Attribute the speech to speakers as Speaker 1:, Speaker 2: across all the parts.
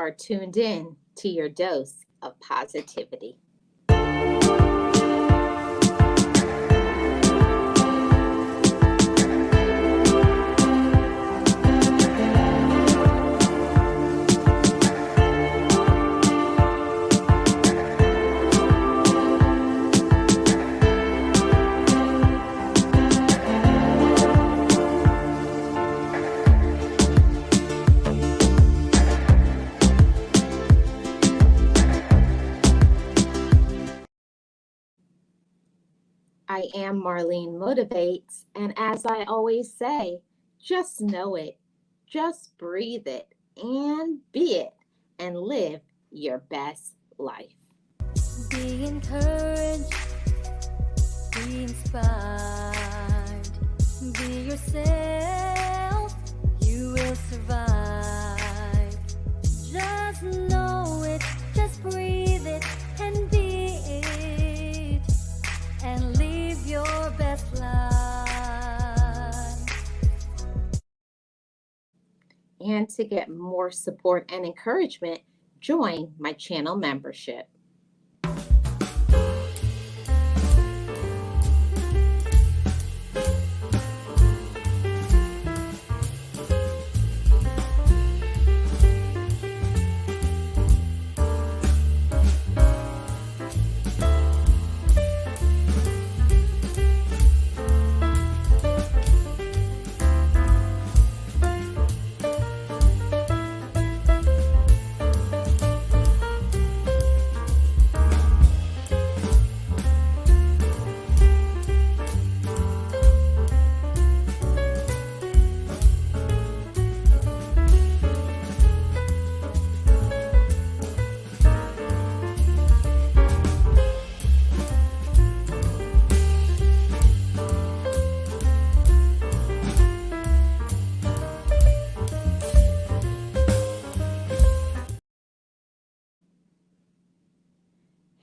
Speaker 1: are tuned in to your dose of positivity. I am Marlene Motivates, and as I always say, just know it, just breathe it, and be it, and live your best life.
Speaker 2: Be encouraged, be inspired, be yourself, you will survive. Just know it, just breathe it, and be it, and live your best life.
Speaker 1: And to get more support and encouragement, join my channel membership.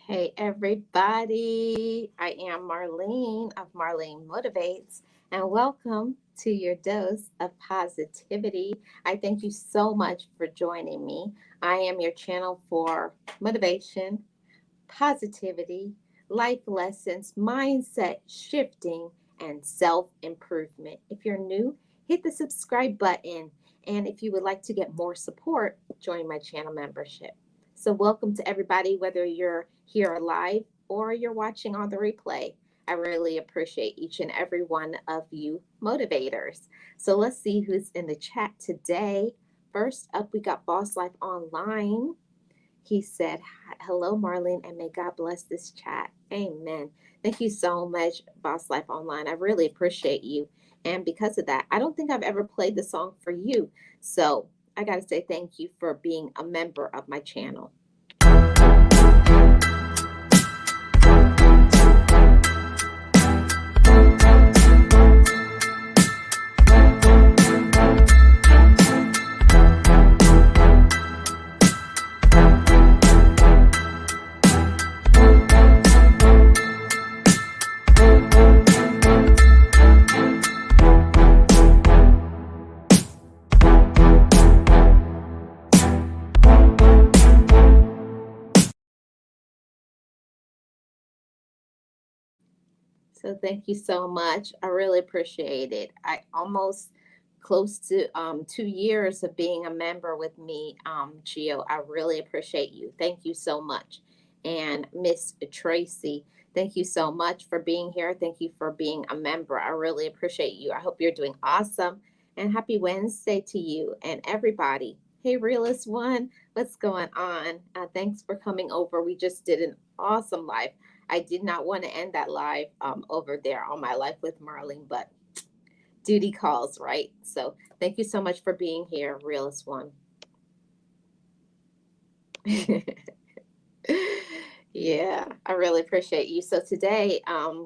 Speaker 1: Hey everybody, I am Marlene of Marlene Motivates, and welcome to your dose of positivity. I thank you so much for joining me. I am your channel for motivation, positivity, life lessons, mindset shifting, and self-improvement. If you're new, hit the subscribe button, and if you would like to get more support, join my channel membership. So welcome to everybody, whether you're here live or you're watching on the replay. I really appreciate each and every one of you motivators. So let's see who's in the chat today. First up, we got Boss Life Online. He said, hello, Marlene, and may God bless this chat. Amen. Thank you so much, Boss Life Online. I really appreciate you. And because of that, I don't think I've ever played the song for you. So I got to say thank you for being a member of my channel. So thank you so much. I really appreciate it. I almost close to 2 years of being a member with me, Gio. I really appreciate you. Thank you so much. And Miss Tracy, thank you so much for being here. Thank you for being a member. I really appreciate you. I hope you're doing awesome. And happy Wednesday to you and everybody. Hey, Realist One, what's going on? Thanks for coming over. We just did an awesome live. I did not want to end that live over there on My Life with Marlene, but duty calls, right? So thank you so much for being here, Realist One. Yeah, I really appreciate you. So today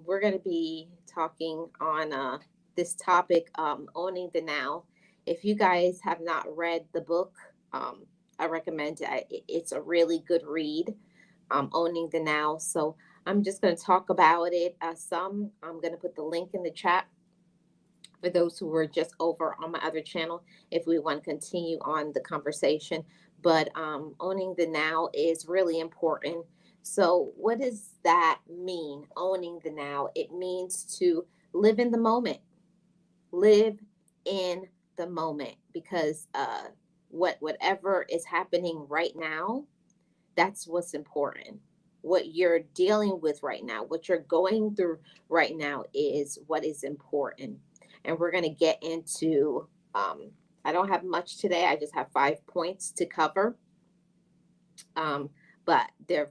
Speaker 1: we're going to be talking on this topic, owning the now. If you guys have not read the book, I recommend it. It's a really good read, Owning the Now. So I'm just going to talk about it some. I'm going to put the link in the chat for those who were just over on my other channel if we want to continue on the conversation. but owning the now is really important. So, what does that mean, owning the now? It means to live in the moment, live in the moment, because whatever is happening right now, that's what's important. What you're dealing with right now, what you're going through right now is what is important. And we're going to get into, I don't have much today. I just have 5 points to cover. Um, but they're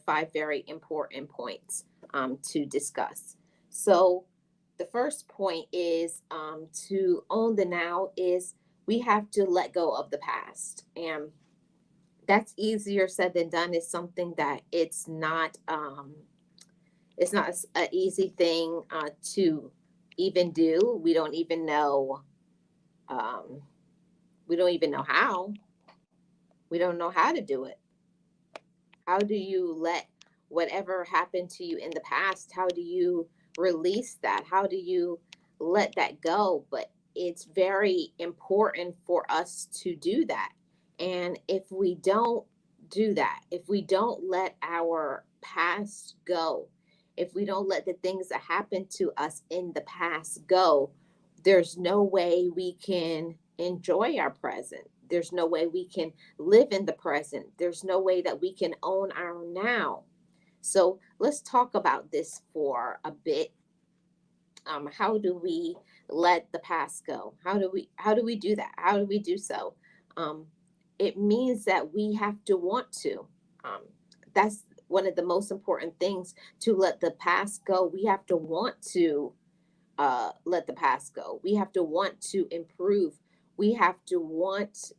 Speaker 1: five very important points to discuss. So the first point is to own the now is we have to let go of the past. And that's easier said than done. It's something that it's not an easy thing to even do. Um, we don't even know how. We don't know how to do it. How do you let whatever happened to you in the past, how do you release that? How do you let that go? But it's very important for us to do that. And if we don't do that, if we don't let our past go, if we don't let the things that happened to us in the past go, there's no way we can enjoy our present. There's no way we can live in the present. There's no way that we can own our now. So let's talk about this for a bit. How do we let the past go? How do we do that? How do we do so? Um, it means that we have to want to. Um, that's one of the most important things, to let the past go. We have to want to let the past go. We have to want to improve. We have to want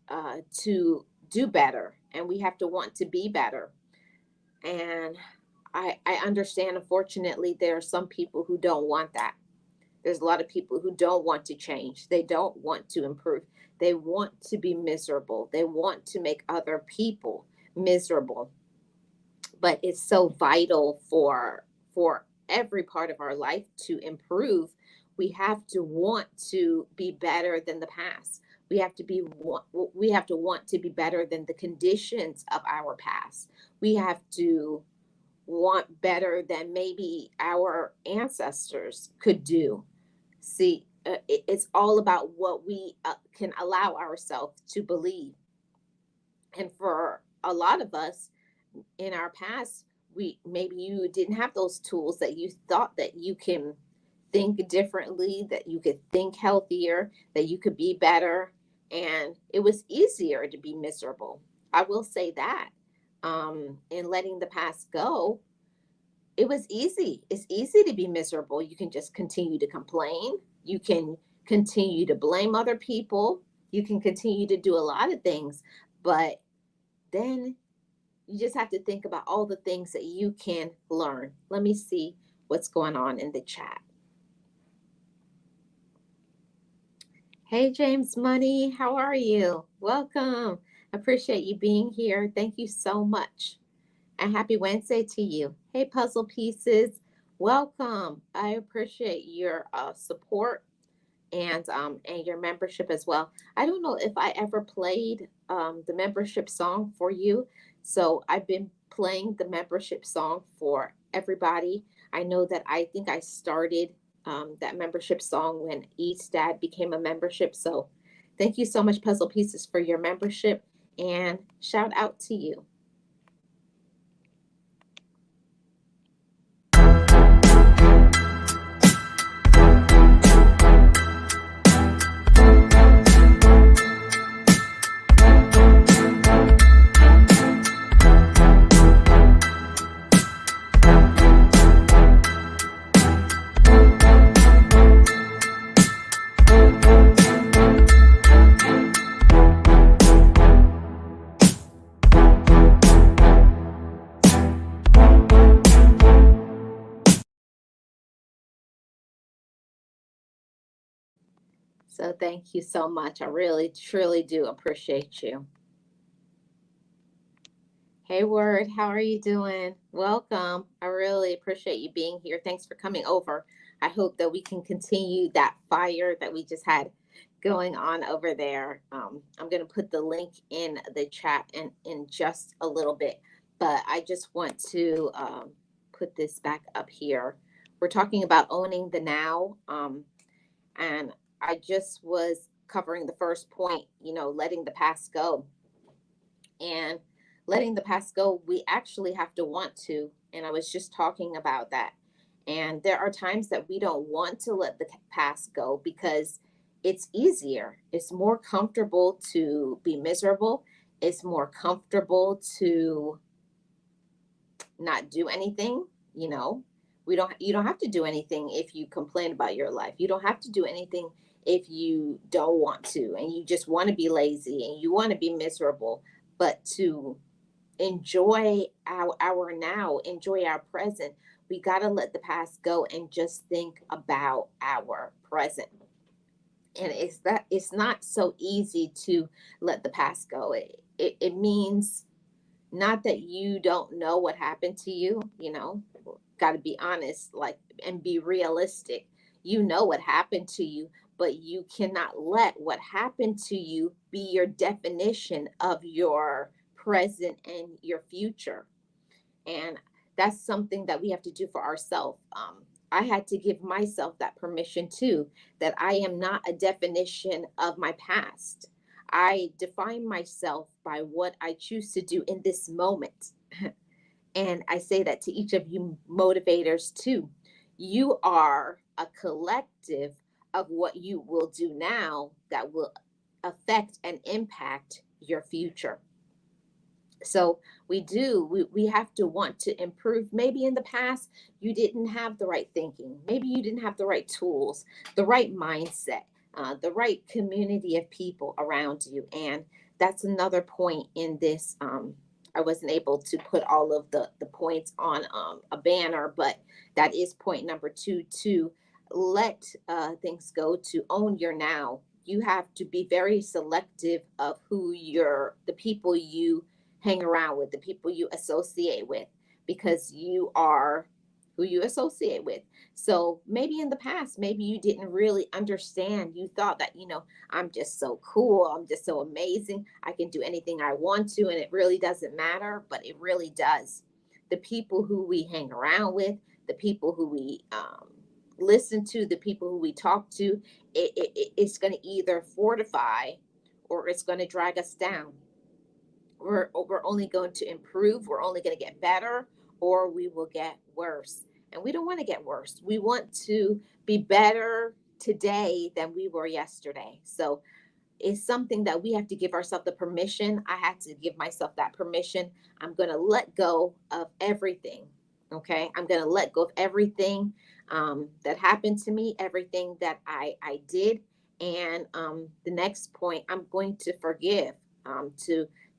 Speaker 1: to do better, and we have to want to be better. And I understand, unfortunately, there are some people who don't want that. There's a lot of people who don't want to change. They don't want to improve. They want to be miserable. They want to make other people miserable. But it's so vital for every part of our life to improve. We have to want to be better than the past. We have to want to be better than the conditions of our past. We have to want better than maybe our ancestors could do. See, it's all about what we can allow ourselves to believe. And for a lot of us, in our past, we maybe you didn't have those tools, that you thought that you can think differently, that you could think healthier, that you could be better, and it was easier to be miserable. I will say that. In letting the past go, it was easy. It's easy to be miserable. You can just continue to complain. You can continue to blame other people. You can continue to do a lot of things, but then you just have to think about all the things that you can learn. Let me see what's going on in the chat. Hey, James Money, how are you? Welcome. Appreciate you being here. Thank you so much. And happy Wednesday to you. Hey, Puzzle Pieces, welcome. I appreciate your support and your membership as well. I don't know if I ever played the membership song for you. So I've been playing the membership song for everybody. I know that I think I started that membership song when eStat became a membership. So thank you so much, Puzzle Pieces, for your membership, and shout out to you. So thank you so much. I really, truly do appreciate you. Hey, Word, how are you doing? Welcome. I really appreciate you being here. Thanks for coming over. I hope that we can continue that fire that we just had going on over there. I'm going to put the link in the chat in just a little bit, but I just want to put this back up here. We're talking about owning the now, and I just was covering the first point, letting the past go. And letting the past go, we actually have to want to. And I was just talking about that. And there are times that we don't want to let the past go because it's easier. It's more comfortable to be miserable. It's more comfortable to not do anything, you know. You don't have to do anything if you complain about your life. You don't have to do anything if you don't want to and you just want to be lazy and you want to be miserable. But to enjoy our now, enjoy our present, we got to let the past go and just think about our present. And it's not so easy to let the past go. It means not that you don't know what happened to you, got to be honest, like, and be realistic. You know what happened to you, but you cannot let what happened to you be your definition of your present and your future. And that's something that we have to do for ourselves. I had to give myself that permission too, that I am not a definition of my past. I define myself by what I choose to do in this moment. And I say that to each of you motivators too. You are a collective of what you will do now that will affect and impact your future. So we have to want to improve. Maybe in the past you didn't have the right thinking, maybe you didn't have the right tools, the right mindset, the right community of people around you. And that's another point in this. I wasn't able to put all of the points on a banner, but that is point number 2, to let things go, to own your now. You have to be very selective of the people you hang around with, the people you associate with, because you are who you associate with. So maybe in the past, maybe you didn't really understand. You thought that, I'm just so cool. I'm just so amazing. I can do anything I want to, and it really doesn't matter, but it really does. The people who we hang around with, the people who we listen to, the people who we talk to, it's going to either fortify or it's going to drag us down. We're only going to improve, we're only going to get better, or we will get worse. And we don't want to get worse. We want to be better today than we were yesterday. So it's something that we have to give ourselves the permission. I had to give myself that permission. I'm going to let go of everything. Okay. I'm going to let go of everything that happened to me, everything that I did. And the next point, I'm going to forgive,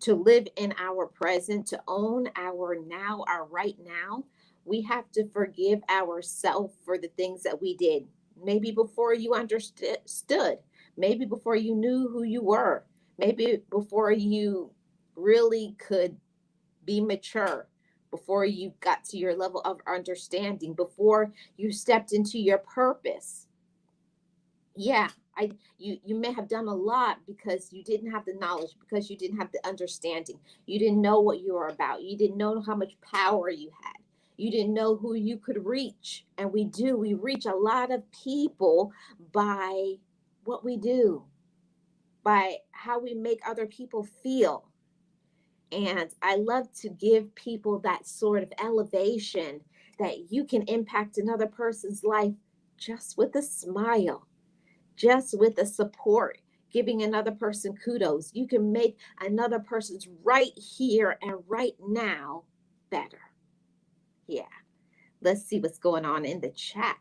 Speaker 1: to live in our present, to own our now, our right now. We have to forgive ourselves for the things that we did. Maybe before you understood, maybe before you knew who you were, maybe before you really could be mature, before you got to your level of understanding, before you stepped into your purpose. Yeah, you may have done a lot because you didn't have the knowledge, because you didn't have the understanding. You didn't know what you were about. You didn't know how much power you had. You didn't know who you could reach. And we reach a lot of people by what we do, by how we make other people feel. And I love to give people that sort of elevation, that you can impact another person's life just with a smile, just with the support, giving another person kudos. You can make another person's right here and right now better. Yeah. Let's see what's going on in the chat.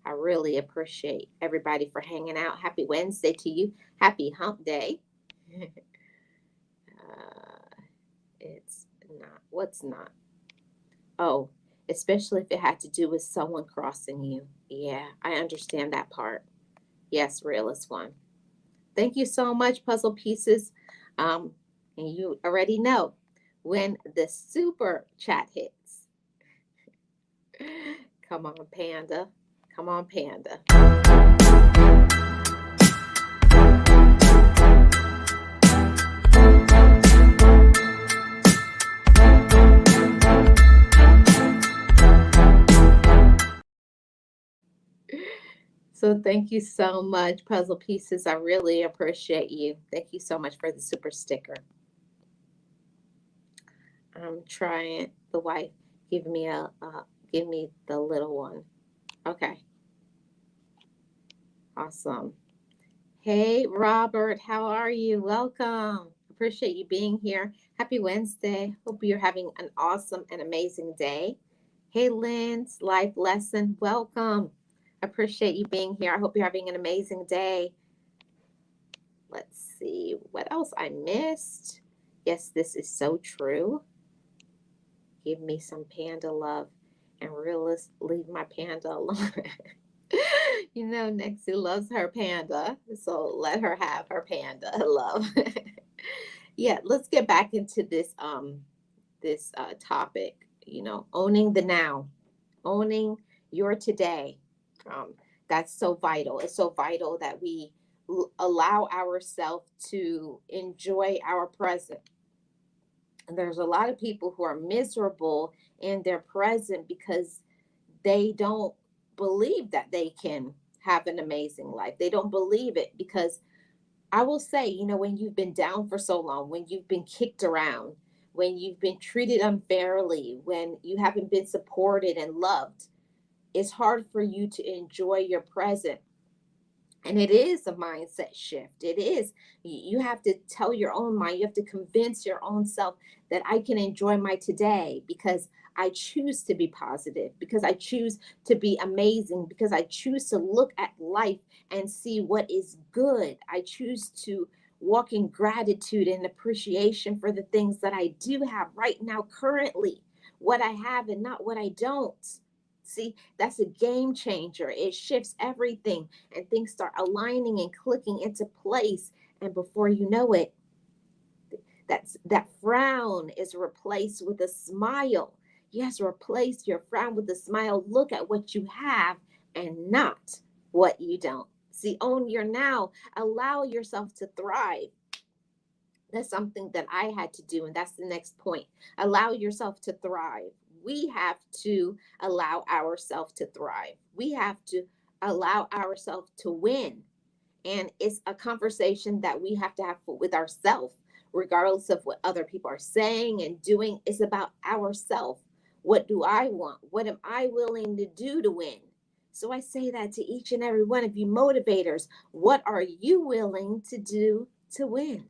Speaker 1: I really appreciate everybody for hanging out. Happy Wednesday to you. Happy hump day. It's not. What's not? Oh, especially if it had to do with someone crossing you. Yeah, I understand that part. Yes, realist one. Thank you so much, puzzle pieces. And you already know when the super chat hits. Come on, Panda. Come on, Panda. So thank you so much, Puzzle Pieces. I really appreciate you. Thank you so much for the super sticker. I'm trying the wife. Give me give me the little one. Okay, awesome. Hey, Robert, how are you? Welcome. Appreciate you being here. Happy Wednesday. Hope you're having an awesome and amazing day. Hey, Lynn's life lesson. Welcome. Appreciate you being here. I hope you're having an amazing day. Let's see what else I missed. Yes, this is so true. Give me some panda love and realist, leave my panda alone. You know, Nexie loves her panda, so let her have her panda love. Yeah, let's get back into this topic. You know, owning the now, owning your today. Um, that's so vital. It's so vital that we allow ourselves to enjoy our present. And there's a lot of people who are miserable in their present because they don't believe that they can have an amazing life. They don't believe it because I will say, you know, when you've been down for so long, when you've been kicked around, when you've been treated unfairly, when you haven't been supported and loved, it's hard for you to enjoy your present. And it is a mindset shift. It is. You have to tell your own mind, you have to convince your own self that I can enjoy my today because I choose to be positive, because I choose to be amazing, because I choose to look at life and see what is good. I choose to walk in gratitude and appreciation for the things that I do have right now, currently, what I have and not what I don't. See, that's a game changer. It shifts everything and things start aligning and clicking into place. And before you know it, that frown is replaced with a smile. Yes, replace your frown with a smile. Look at what you have and not what you don't. See, own your now. Allow yourself to thrive. That's something that I had to do. And that's the next point. Allow yourself to thrive. We have to allow ourselves to thrive. We have to allow ourselves to win. And it's a conversation that we have to have with ourselves, regardless of what other people are saying and doing. It's about ourselves. What do I want? What am I willing to do to win? So I say that to each and every one of you motivators. What are you willing to do to win?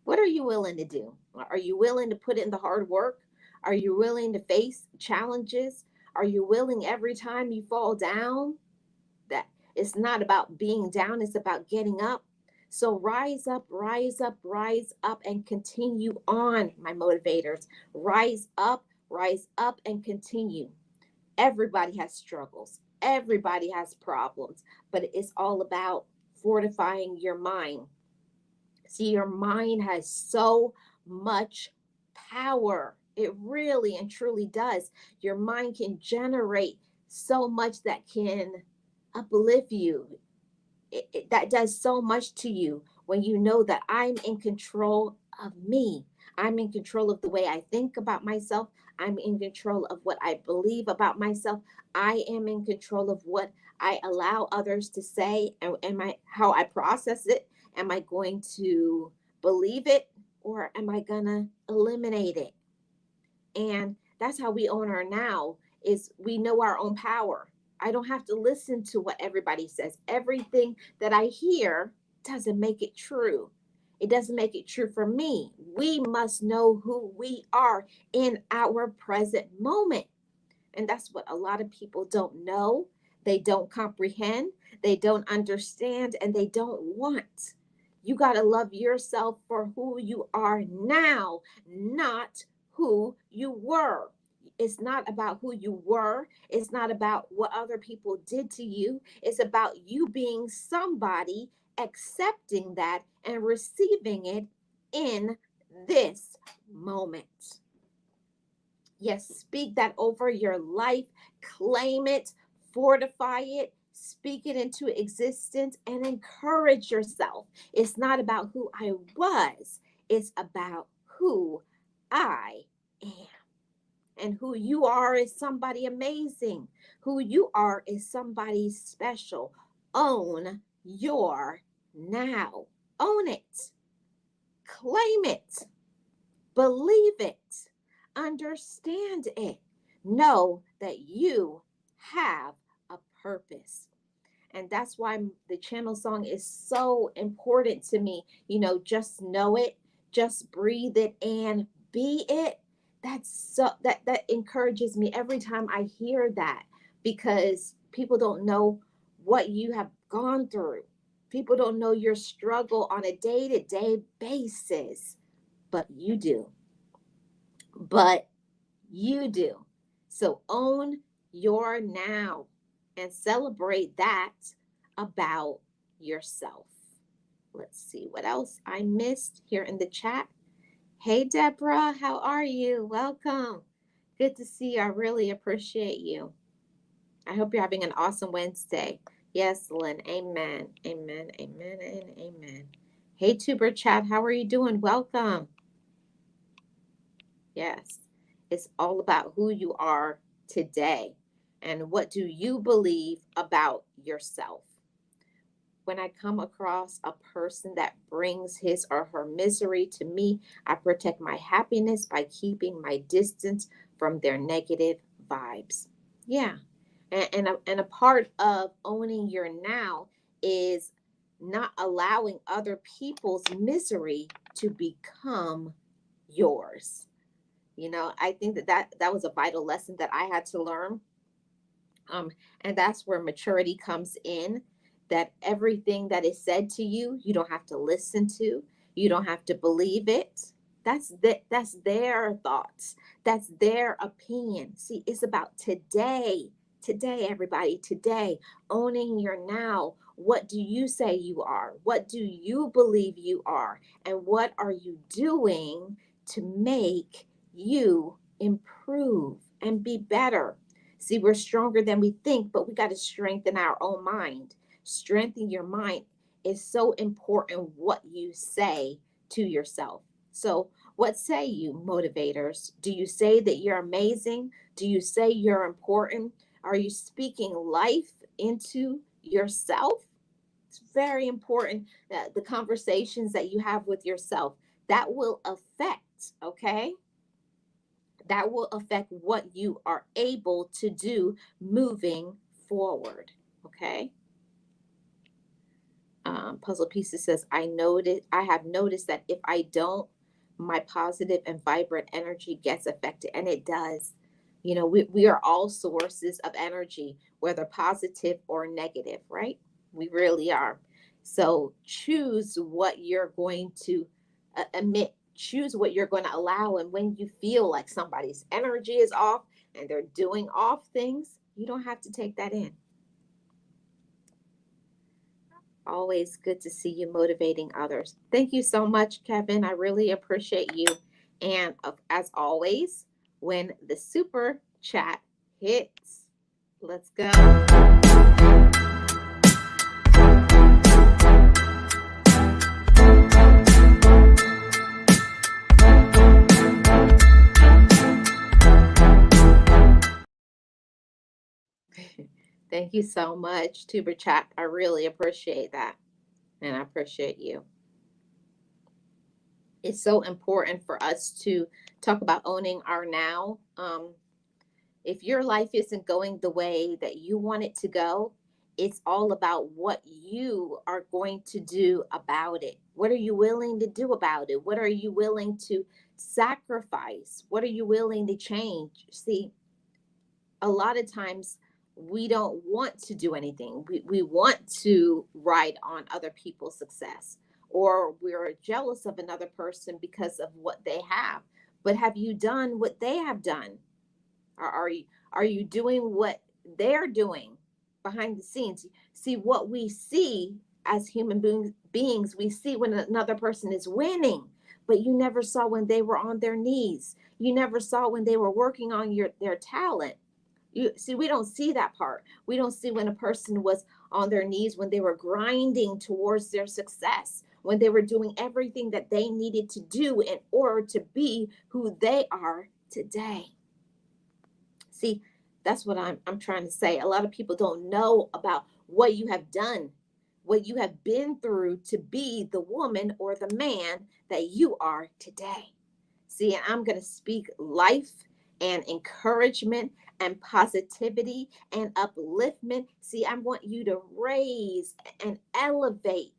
Speaker 1: What are you willing to do? Are you willing to put in the hard work? Are you willing to face challenges? Are you willing every time you fall down? That it's not about being down, it's about getting up. So rise up, rise up, rise up, and continue on, my motivators. Rise up, and continue. Everybody has struggles, everybody has problems, but it's all about fortifying your mind. See, your mind has so much power. It really and truly does. Your mind can generate so much that can uplift you. That does so much to you when you know that I'm in control of me. I'm in control of the way I think about myself. I'm in control of what I believe about myself. I am in control of what I allow others to say and how I process it. Am I going to believe it or am I going to eliminate it? And that's how we own our now is we know our own power. I don't have to listen to what everybody says. Everything that I hear doesn't make it true. It doesn't make it true for me. We must know who we are in our present moment. And that's what a lot of people don't know. They don't comprehend. They don't understand and they don't want. You got to love yourself for who you are now, not who you were. It's not about who you were. It's not about what other people did to you. It's about you being somebody, accepting that and receiving it in this moment. Yes, speak that over your life, claim it, fortify it, speak it into existence, and encourage yourself. It's not about who I was, it's about who I am. And who you are is somebody amazing. Who you are is somebody special. Own your now. Own it. Claim it. Believe it. Understand it. Know that you have a purpose. And that's why the channel song is so important to me. Just know it, just breathe it and be it. That encourages me every time I hear that, because people don't know what you have gone through. People don't know your struggle on a day-to-day basis, but you do. But you do. So own your now and celebrate that about yourself. Let's see what else I missed here in the chat. Hey, Deborah, how are you? Welcome. Good to see you. I really appreciate you. I hope you're having an awesome Wednesday. Yes, Lynn. Amen. Amen. Amen. And amen. Hey, Tuber Chat, how are you doing? Welcome. Yes. It's all about who you are today and what do you believe about yourself. When I come across a person that brings his or her misery to me, I protect my happiness by keeping my distance from their negative vibes. Yeah. And a part of owning your now is not allowing other people's misery to become yours. I think that was a vital lesson that I had to learn. And that's where maturity comes in, that everything that is said to you, you don't have to listen to. You don't have to believe it. That's their thoughts. That's their opinion. See, it's about today. Today, everybody, today, owning your now. What do you say you are? What do you believe you are? And what are you doing to make you improve and be better? See, we're stronger than we think, but we got to strengthen our own mind. Strengthen your mind is so important, what you say to yourself. So, what say you, motivators? Do you say that you're amazing? Do you say you're important? Are you speaking life into yourself? It's very important that the conversations that you have with yourself, that will affect, okay? That will affect what you are able to do moving forward. Okay. Puzzle Pieces says, I have noticed that if I don't, my positive and vibrant energy gets affected. And it does. We are all sources of energy, whether positive or negative, right? We really are. So choose what you're going to emit. Choose what you're going to allow. And when you feel like somebody's energy is off and they're doing off things, you don't have to take that in. Always good to see you motivating others. Thank you so much, Kevin. I really appreciate you. And as always, when the super chat hits, let's go. Thank you so much, Tuber Chat. I really appreciate that. And I appreciate you. It's so important for us to talk about owning our now. If your life isn't going the way that you want it to go, it's all about what you are going to do about it. What are you willing to do about it? What are you willing to sacrifice? What are you willing to change? See, a lot of times we don't want to do anything. We want to ride on other people's success, or we're jealous of another person because of what they have. But have you done what they have done? Or are you doing what they're doing behind the scenes? See, what we see as human beings, we see when another person is winning, but you never saw when they were on their knees. You never saw when they were working on their talent. You see, we don't see that part. We don't see when a person was on their knees, when they were grinding towards their success, when they were doing everything that they needed to do in order to be who they are today. See, that's what I'm trying to say. A lot of people don't know about what you have done, what you have been through to be the woman or the man that you are today. See, and I'm going to speak life and encouragement and positivity and upliftment. See, I want you to raise and elevate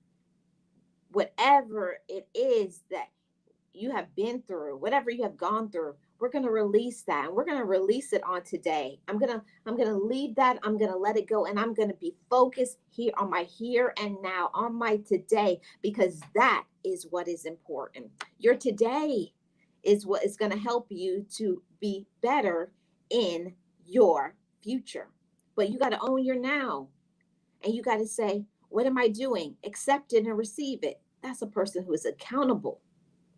Speaker 1: whatever it is that you have been through, whatever you have gone through. We're going to release that, and we're going to release it on today. I'm going to leave that. I'm going to let it go, and I'm going to be focused here on my here and now, on my today, because that is what is important. Your today is what is going to help you to be better in your future. But you got to own your now, and you got to say, what am I doing? Accept it and receive it. That's a person who is accountable.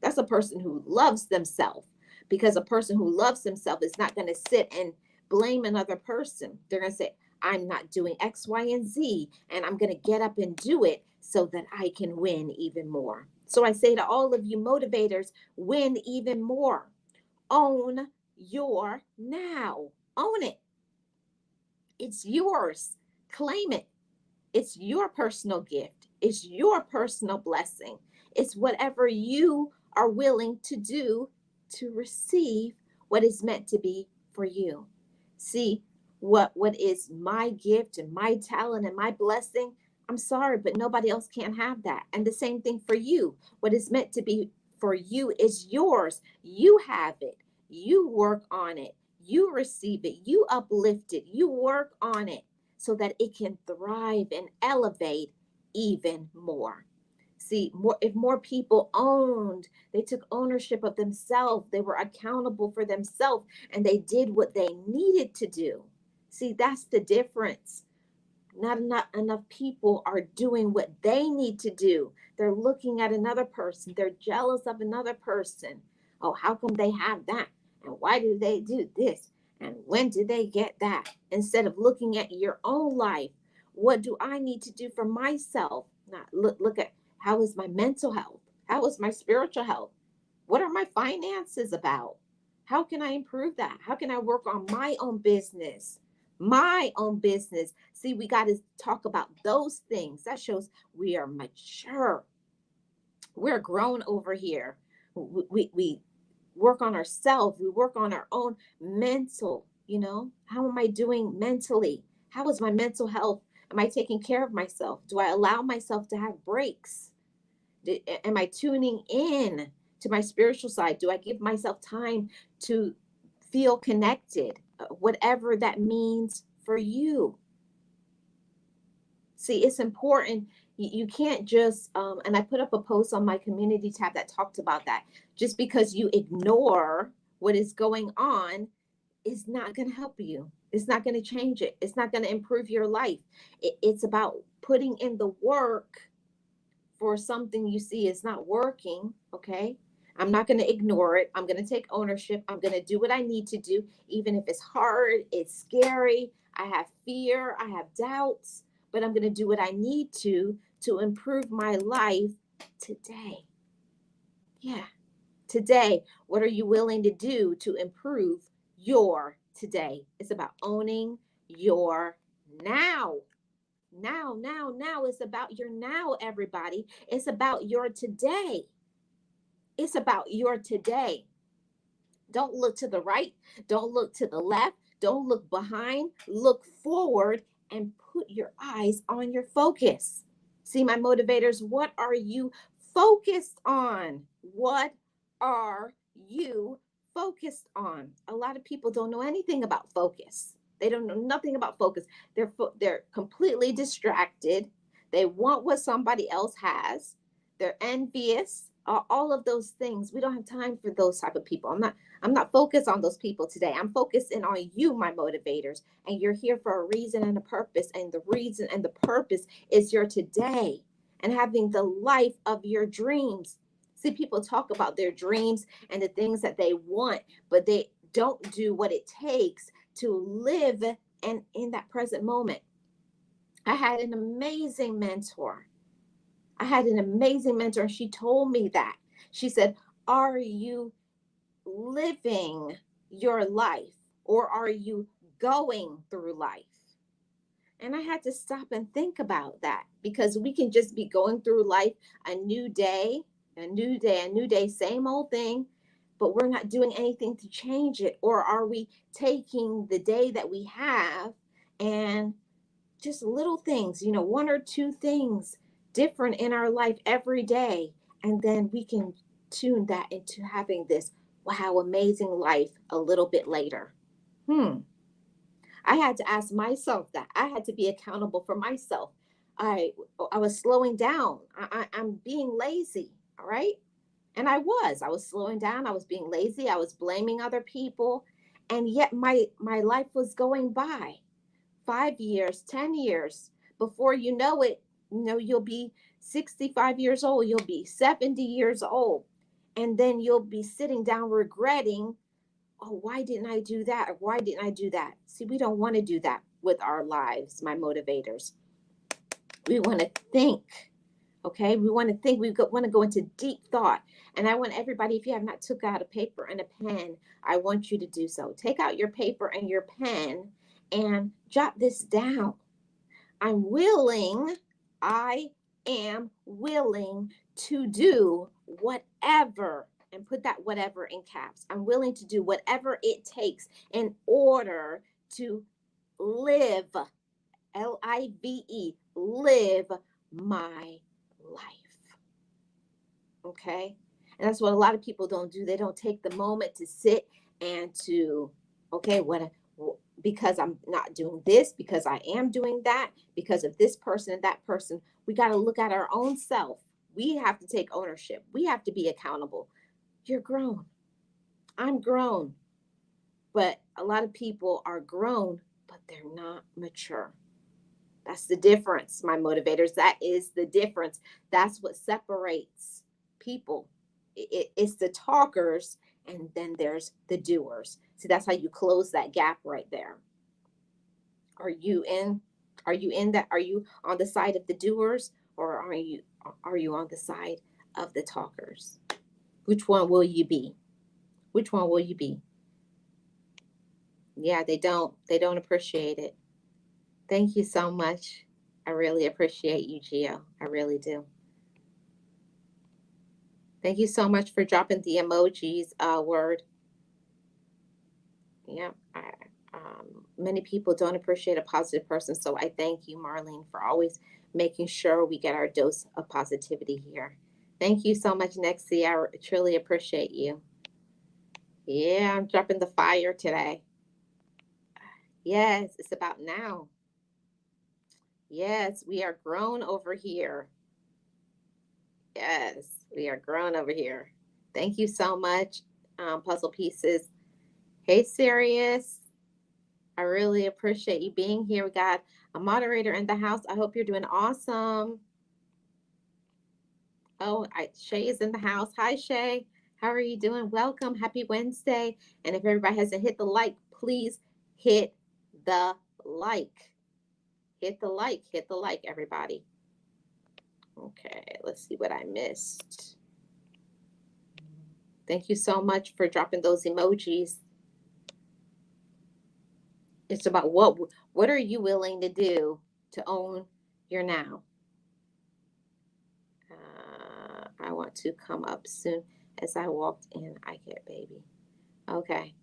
Speaker 1: That's a person who loves themselves, because a person who loves themselves is not going to sit and blame another person. They're going to say, I'm not doing X, Y, and Z, and I'm going to get up and do it so that I can win even more. So I say to all of you motivators, win even more. Own your now. Own it. It's yours. Claim it. It's your personal gift. It's your personal blessing. It's whatever you are willing to do to receive what is meant to be for you. See, what is my gift and my talent and my blessing, I'm sorry, but nobody else can have that. And the same thing for you. What is meant to be for you is yours. You have it. You work on it. You receive it. You uplift it. You work on it so that it can thrive and elevate even more. See, if more people owned, they took ownership of themselves, they were accountable for themselves, and they did what they needed to do. See, that's the difference. Not enough people are doing what they need to do. They're looking at another person. They're jealous of another person. Oh, how come they have that? And why do they do this? And when did they get that? Instead of looking at your own life, what do I need to do for myself? Not look at, how is my mental health? How is my spiritual health? What are my finances about? How can I improve that? How can I work on my own business? My own business. See, we got to talk about those things. That shows we are mature. We're grown over here. We work on ourselves. We work on our own mental, how am I doing mentally? How is my mental health? Am I taking care of myself? Do I allow myself to have breaks? Am I tuning in to my spiritual side? Do I give myself time to feel connected? Whatever that means for you. See, it's important. You can't just, and I put up a post on my community tab that talked about that. Just because you ignore what is going on is not going to help you. It's not going to change it. It's not going to improve your life. It's about putting in the work for something you see is not working. Okay. I'm not going to ignore it. I'm going to take ownership. I'm going to do what I need to do, even if it's hard, it's scary. I have fear, I have doubts, but I'm going to do what I need to improve my life today. Yeah. Today, what are you willing to do to improve your today? It's about owning your now. Now. It's about your now, everybody. It's about your today. It's about your today. Don't look to the right. Don't look to the left. Don't look behind. Look forward and put your eyes on your focus. See, my motivators, what are you focused on? What are you focused on? A lot of people don't know anything about focus. They don't know nothing about focus. They're completely distracted. They want what somebody else has. They're envious. All of those things. We don't have time for those type of people. I'm not focused on those people today. I'm focusing on you, my motivators. And you're here for a reason and a purpose. And the reason and the purpose is your today and having the life of your dreams. See, people talk about their dreams and the things that they want, but they don't do what it takes to live and in that present moment. I had an amazing mentor. I had an amazing mentor. And she told me that. She said, are you living your life or are you going through life? And I had to stop and think about that, because we can just be going through life, a new day, a new day, a new day, same old thing, but we're not doing anything to change it. Or are we taking the day that we have and just little things, one or two things different in our life every day, and then we can tune that into having this wow, amazing life a little bit later. I had to ask myself that. I had to be accountable for myself. I was slowing down. I'm being lazy, all right? And I was slowing down. I was being lazy. I was blaming other people, and yet my life was going by. 5 years, 10 years, before you know it, you'll be 65 years old, you'll be 70 years old, and then you'll be sitting down regretting, oh, why didn't I do that? Or why didn't I do that? See, we don't want to do that with our lives, my motivators. We want to think. Okay, we want to think. Want to go into deep thought, and I want everybody, if you have not took out a paper and a pen, I want you to do so. Take out your paper and your pen and jot this down. I'm willing, I am willing to do whatever, and put that whatever in caps. I'm willing to do whatever it takes in order to live, Live, live my life. Okay? And that's what a lot of people don't do. They don't take the moment to sit and to, okay, because I'm not doing this, because I am doing that, because of this person and that person. We got to look at our own self. We have to take ownership. We have to be accountable. You're grown. I'm grown. But a lot of people are grown, but they're not mature. That's the difference, my motivators. That is the difference. That's what separates people. It's the talkers, and then there's the doers. See, that's how you close that gap right there. Are you in? Are you in that? Are you on the side of the doers, or are you on the side of the talkers? Which one will you be? Which one will you be? Yeah, they don't appreciate it. Thank you so much. I really appreciate you, Gio. I really do. Thank you so much for dropping the emojis, word. Yeah, many people don't appreciate a positive person, so I thank you, Marlene, for always making sure we get our dose of positivity here. Thank you so much, Nexie. I truly appreciate you. Yeah, I'm dropping the fire today. Yes, it's about now. Yes, we are grown over here. Yes, we are grown over here. Thank you so much, Puzzle Pieces. Hey, Sirius. I really appreciate you being here. We got a moderator in the house. I hope you're doing awesome. Oh, Shay is in the house. Hi, Shay. How are you doing? Welcome. Happy Wednesday. And if everybody hasn't hit the like, please hit the like. Hit the like. Hit the like, everybody. Okay, let's see what I missed. Thank you so much for dropping those emojis. It's about what are you willing to do to own your now? I want to come up soon. As I walked in, I get baby. Okay.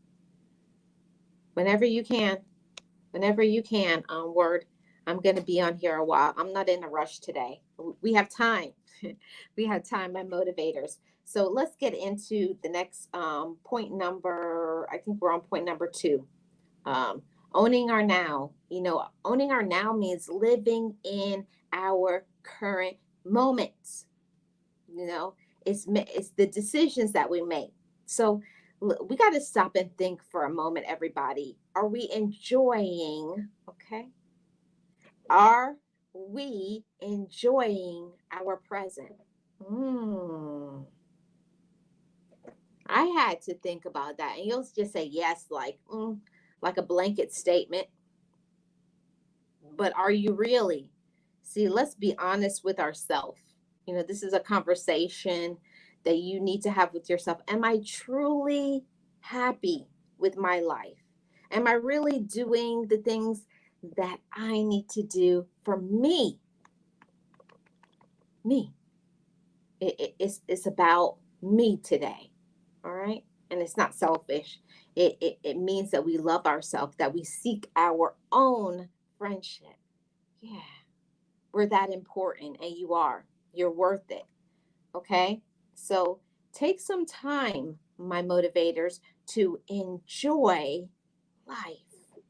Speaker 1: Whenever you can. Whenever you can, word. I'm going to be on here a while. I'm not in a rush today. We have time. We have time, my motivators. So let's get into the next point number. I think we're on point number 2. Owning our now. Owning our now means living in our current moments. It's the decisions that we make. So we got to stop and think for a moment, everybody. Are we enjoying? Okay. Are we enjoying our present? I had to think about that, and you'll just say yes, like like a blanket statement, but are you really? See, let's be honest with ourselves. This is a conversation that you need to have with yourself. Am I truly happy with my life? Am I really doing the things that I need to do for me? Me. It's about me today. All right. And it's not selfish. It means that we love ourselves, that we seek our own friendship. Yeah. We're that important, and you are. You're worth it. Okay. So take some time, my motivators, to enjoy life.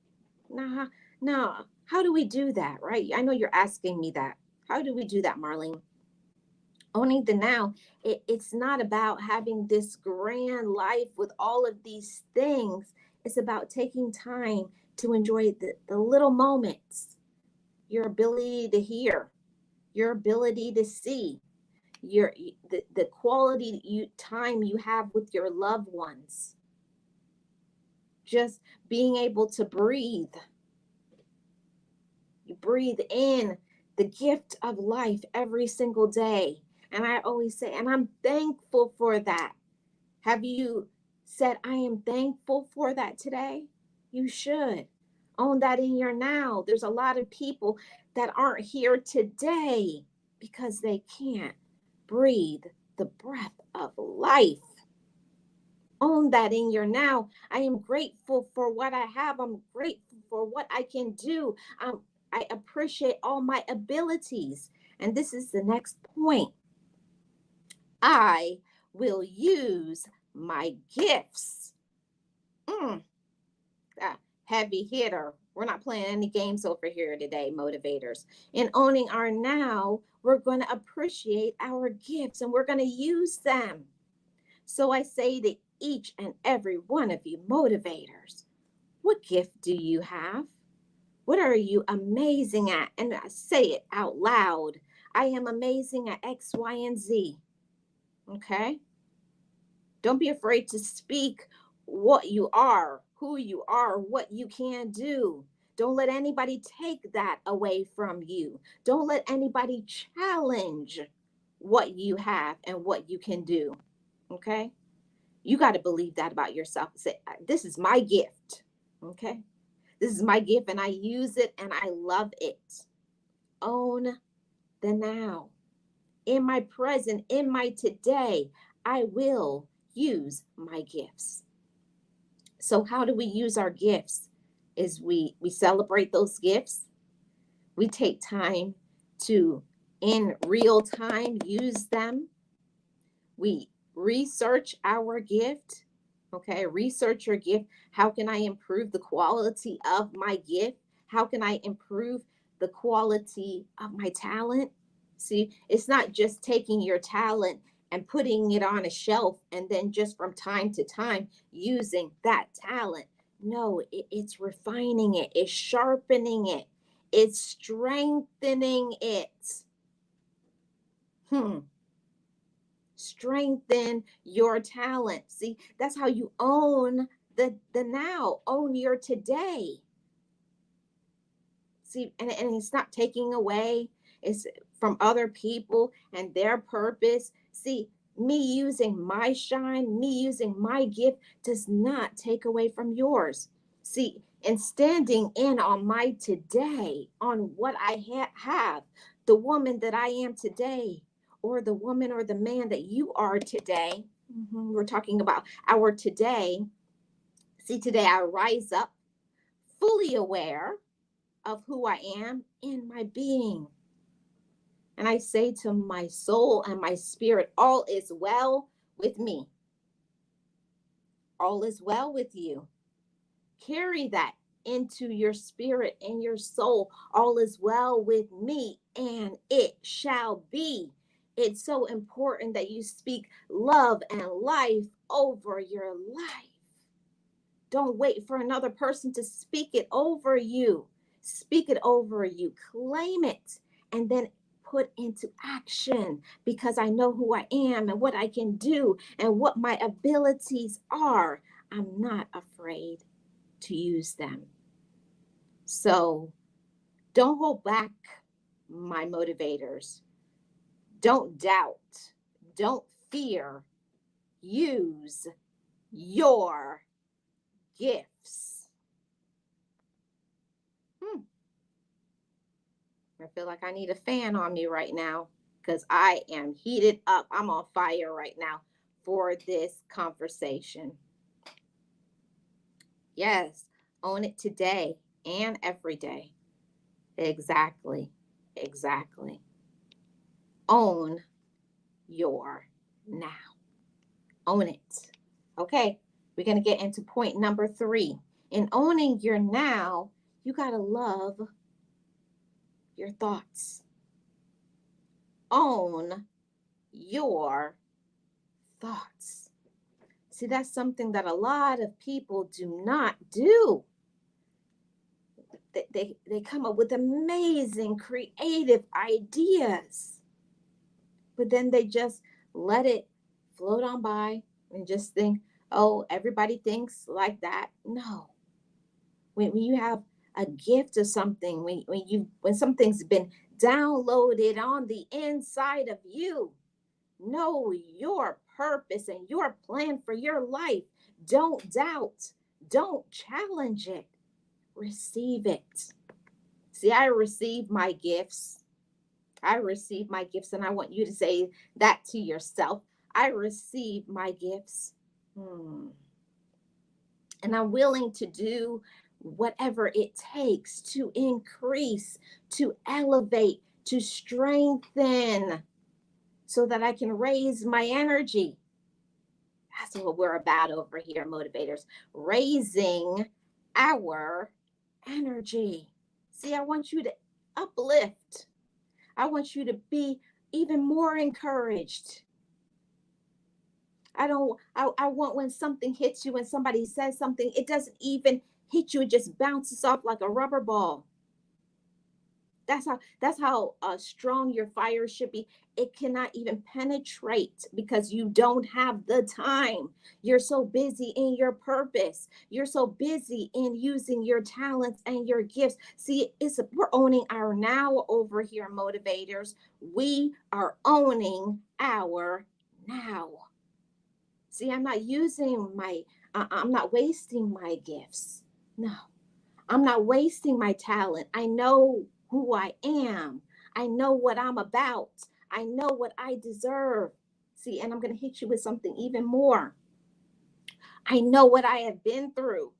Speaker 1: Now, now, how do we do that, right? I know you're asking me that. How do we do that, Marlene? Owning the now, it's not about having this grand life with all of these things. It's about taking time to enjoy the little moments, your ability to hear, your ability to see, the quality time you have with your loved ones, just being able to breathe. You breathe in the gift of life every single day. And I always say, and I'm thankful for that. Have you said, I am thankful for that today? You should own that in your now. There's a lot of people that aren't here today because they can't breathe the breath of life. Own that in your now. I am grateful for what I have. I'm grateful for what I can do. I appreciate all my abilities. And this is the next point. I will use my gifts. Mm, heavy hitter. We're not playing any games over here today, motivators. In owning our now, we're going to appreciate our gifts and we're going to use them. So I say to each and every one of you motivators, what gift do you have? What are you amazing at? And I say it out loud. I am amazing at X, Y, and Z. Okay? Don't be afraid to speak what you are, who you are, what you can do. Don't let anybody take that away from you. Don't let anybody challenge what you have and what you can do. Okay? You got to believe that about yourself. Say, this is my gift. Okay? This is my gift and I use it and I love it. Own the now. In my present, in my today, I will use my gifts. So how do we use our gifts? Is we celebrate those gifts. We take time to, in real time, use them. We research our gift. Okay, research your gift. How can I improve the quality of my gift? How can I improve the quality of my talent? See, it's not just taking your talent and putting it on a shelf and then just from time to time using that talent. No, it's refining it, it's sharpening it, it's strengthening it. Strengthen your talent. See, that's how you own the now, own your today. See, and it's not taking away, it's from other people and their purpose. See, me using my shine, me using my gift does not take away from yours. See, and standing in on my today, on what I have, the woman that I am today, or the woman or the man that you are today. We're talking about our today. See, today I rise up fully aware of who I am in my being. And I say to my soul and my spirit, all is well with me. All is well with you. Carry that into your spirit and your soul. All is well with me, and it shall be. It's so important that you speak love and life over your life. Don't wait for another person to speak it over you. Speak it over you. Claim it and then put into action, because I know who I am and what I can do and what my abilities are. I'm not afraid. to use them. So don't hold back, my motivators. Don't doubt. Don't fear. Use your gifts. I feel like I need a fan on me right now because I am heated up. I'm on fire right now for this conversation. Yes, own it today and every day. Exactly. Exactly. Own your now. Own it. Okay, we're going to get into point number 3. In owning your now, you got to love your thoughts. Own your thoughts. See, that's something that a lot of people do not do. They come up with amazing creative ideas, but then they just let it float on by and just think, oh, everybody thinks like that. No. When you have a gift or something, when something's been downloaded on the inside of you, know your purpose and your plan for your life. Don't doubt. Don't challenge it. Receive it. See, I receive my gifts. I receive my gifts, and I want you to say that to yourself. I receive my gifts. And I'm willing to do whatever it takes to increase, to elevate, to strengthen, so that I can raise my energy. That's what we're about over here, motivators. Raising our energy. See, I want you to uplift. I want you to be even more encouraged. I want when something hits you, when somebody says something, it doesn't even hit you, it just bounces off like a rubber ball. That's how strong your fire should be. It cannot even penetrate because you don't have the time. You're so busy in your purpose. You're so busy in using your talents and your gifts. See, we're owning our now over here, motivators. We are owning our now. See, I'm not wasting my gifts. No, I'm not wasting my talent. I know who I am. I know what I'm about. I know what I deserve. See, and I'm going to hit you with something even more. I know what I have been through.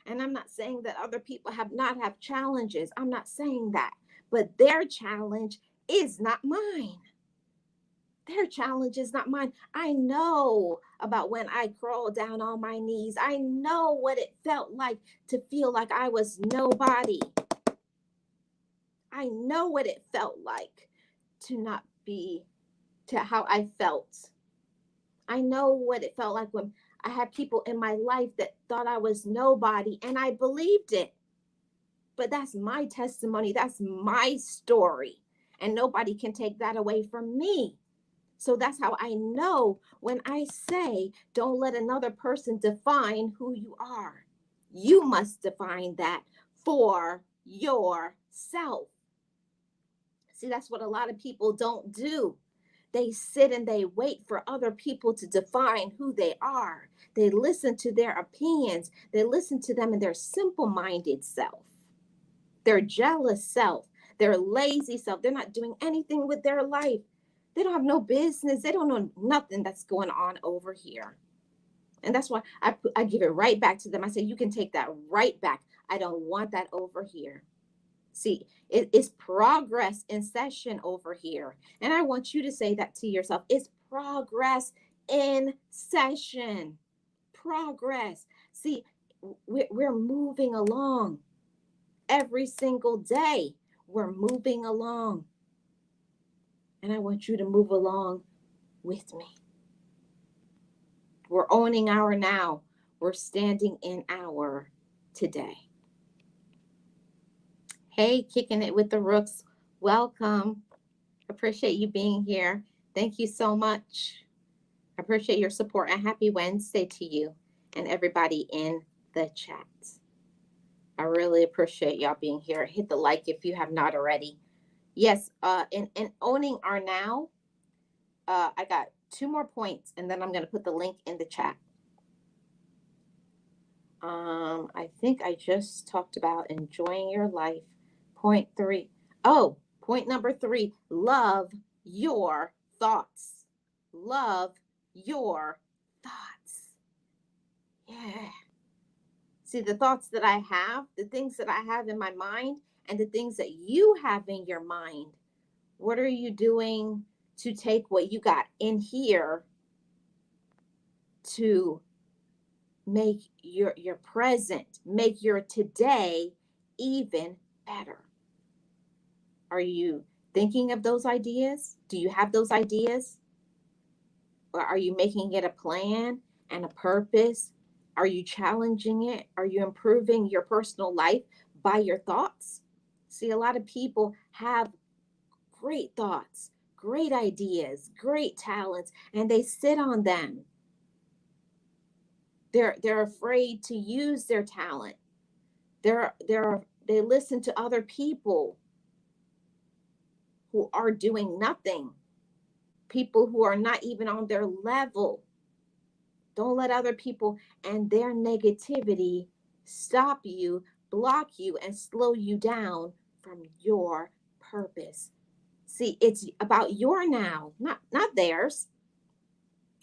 Speaker 1: And I'm not saying that other people have not have challenges. I'm not saying that. But their challenge is not mine. Their challenge is not mine. I know about when I crawled down on my knees. I know what it felt like to feel like I was nobody. I know what it felt like to not be, to how I felt. I know what it felt like when I had people in my life that thought I was nobody, and I believed it. But that's my testimony. That's my story. And nobody can take that away from me. So that's how I know when I say, don't let another person define who you are. You must define that for yourself. See, that's what a lot of people don't do. They sit and they wait for other people to define who they are. They listen to their opinions. They listen to them and their simple-minded self, their jealous self, their lazy self. They're not doing anything with their life. They don't have no business. They don't know nothing that's going on over here. And that's why I give it right back to them. I say, you can take that right back. I don't want that over here. See, it's progress in session over here. And I want you to say that to yourself. It's progress in session. Progress. See, we're moving along every single day. We're moving along. And I want you to move along with me. We're owning our now. We're standing in our today. Hey, kicking it with the Rooks. Welcome. Appreciate you being here. Thank you so much. I appreciate your support and happy Wednesday to you and everybody in the chat. I really appreciate y'all being here. Hit the like if you have not already. Yes, in owning our now, I got 2 more points, and then I'm going to put the link in the chat. I think I just talked about enjoying your life. Point three. Oh, point number three. Love your thoughts. Love your thoughts. Yeah. See, the thoughts that I have, the things that I have in my mind, and the things that you have in your mind. What are you doing to take what you got in here to make your present, make your today even better? Are you thinking of those ideas? Do you have those ideas? Or are you making it a plan and a purpose? Are you challenging it? Are you improving your personal life by your thoughts? See, a lot of people have great thoughts, great ideas, great talents, and they sit on them. They're afraid to use their talent. They listen to other people who are doing nothing, people who are not even on their level. Don't let other people and their negativity stop you, block you, and slow you down from your purpose. See, it's about your now, not theirs,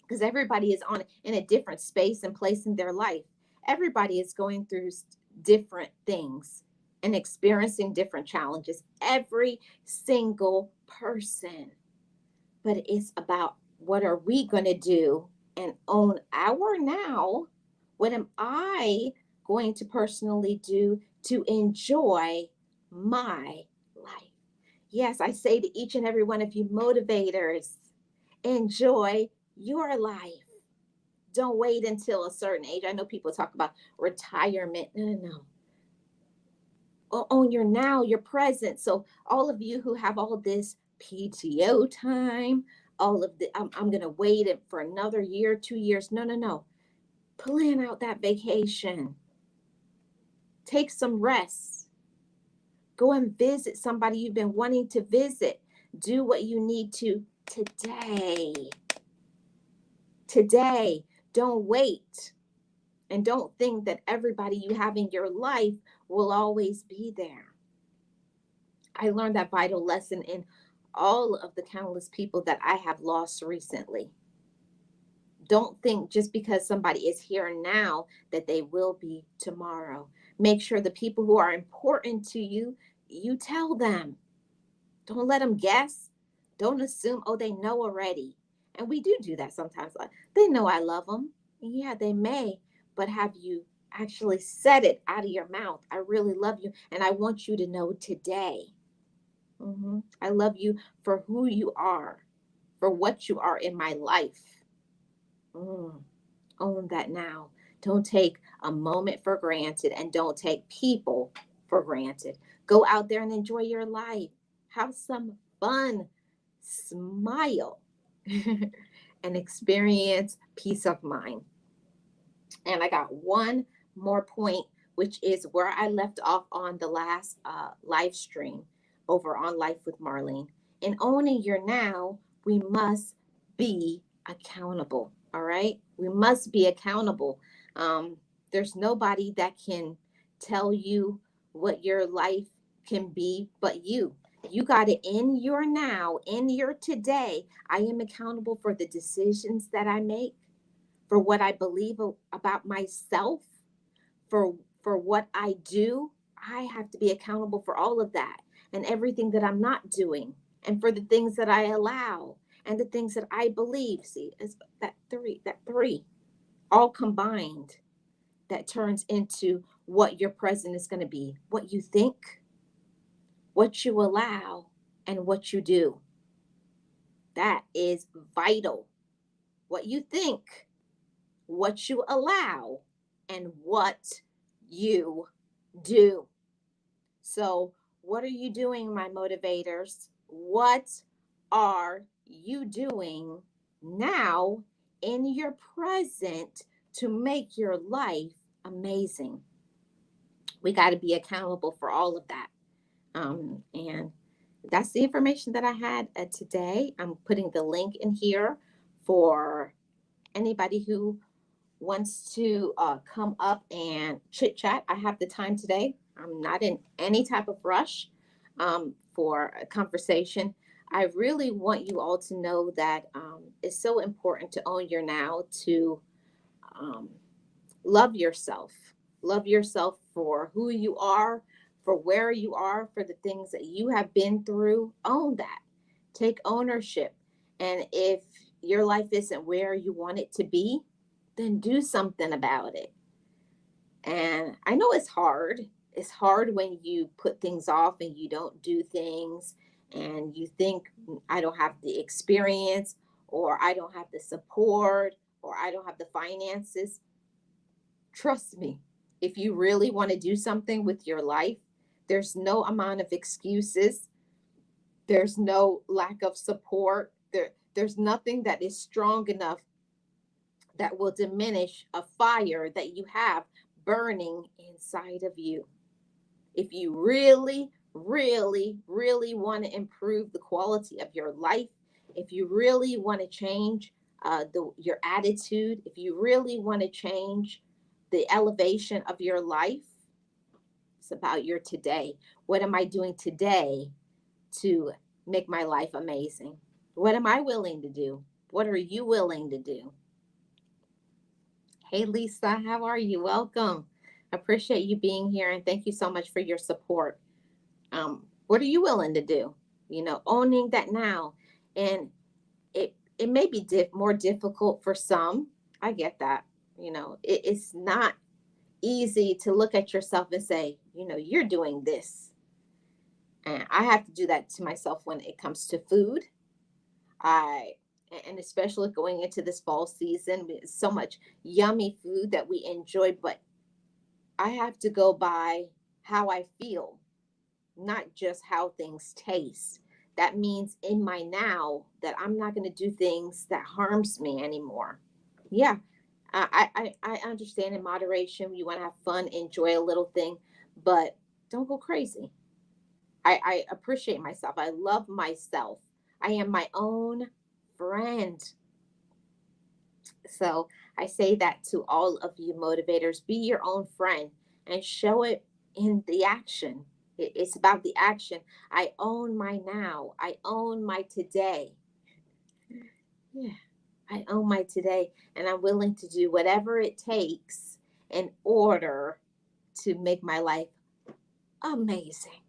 Speaker 1: because everybody is on in a different space and place in their life. Everybody is going through different things and experiencing different challenges. Every single person. But it's about what are we going to do and own our now? What am I going to personally do to enjoy my life? Yes, I say to each and every one of you motivators, enjoy your life. Don't wait until a certain age. I know people talk about retirement. No. Own your now, your present. So all of you who have all this PTO time, all of the, I'm going to wait it for another year, 2 years. No. Plan out that vacation. Take some rest. Go and visit somebody you've been wanting to visit. Do what you need to today. Today. Don't wait. And don't think that everybody you have in your life will always be there. I learned that vital lesson in all of the countless people that I have lost recently. Don't think just because somebody is here now that they will be tomorrow. Make sure the people who are important to you, you tell them. Don't let them guess. Don't assume, oh, they know already. And we do that sometimes. Like, they know I love them. Yeah, they may, but have you actually said it out of your mouth? I really love you, and I want you to know today. I love you for who you are, for what you are in my life. Own that now. Don't take a moment for granted, and don't take people for granted. Go out there and enjoy your life. Have some fun. Smile and experience peace of mind. And I got one more point, which is where I left off on the last live stream over on Life with Marlene. In owning your now, we must be accountable. All right. We must be accountable. There's nobody that can tell you what your life can be but you. You got it in your now, in your today. I am accountable for the decisions that I make, for what I believe about myself, for what I do. I have to be accountable for all of that and everything that I'm not doing, and for the things that I allow and the things that I believe. See, it's that three all combined that turns into what your present is going to be. What you think, what you allow, and what you do. That is vital. What you think, what you allow, and what you do. So, what are you doing, my motivators? What are you doing now in your present to make your life amazing? We got to be accountable for all of that. And that's the information that I had today. I'm putting the link in here for anybody who wants to come up and chit chat. I have the time today. I'm not in any type of rush for a conversation. I really want you all to know that it's so important to own your now, to um, love yourself. Love yourself for who you are, for where you are, for the things that you have been through. Own that. Take ownership. And if your life isn't where you want it to be, then do something about it. And I know it's hard. It's hard when you put things off and you don't do things and you think, I don't have the experience, or I don't have the support, or I don't have the finances. Trust me, if you really want to do something with your life, there's no amount of excuses. There's no lack of support. There's nothing that is strong enough that will diminish a fire that you have burning inside of you. If you really, really, really want to improve the quality of your life, if you really want to change your attitude, if you really want to change the elevation of your life, it's about your today. What am I doing today to make my life amazing? What am I willing to do? What are you willing to do? Hey, Lisa, how are you? Welcome. Appreciate you being here, and thank you so much for your support. What are you willing to do? Owning that now. And it may be more difficult for some. I get that. It's not easy to look at yourself and say, you're doing this. And I have to do that to myself when it comes to food. And especially going into this fall season, so much yummy food that we enjoy, but I have to go by how I feel, not just how things taste. That means in my now that I'm not going to do things that harms me anymore. Yeah, I understand in moderation. You want to have fun, enjoy a little thing, but don't go crazy. I appreciate myself. I love myself. I am my own friend. So I say that to all of you motivators: be your own friend and show it in the action. It's about the action. I own my now. I own my today. Yeah, I own my today, and I'm willing to do whatever it takes in order to make my life amazing.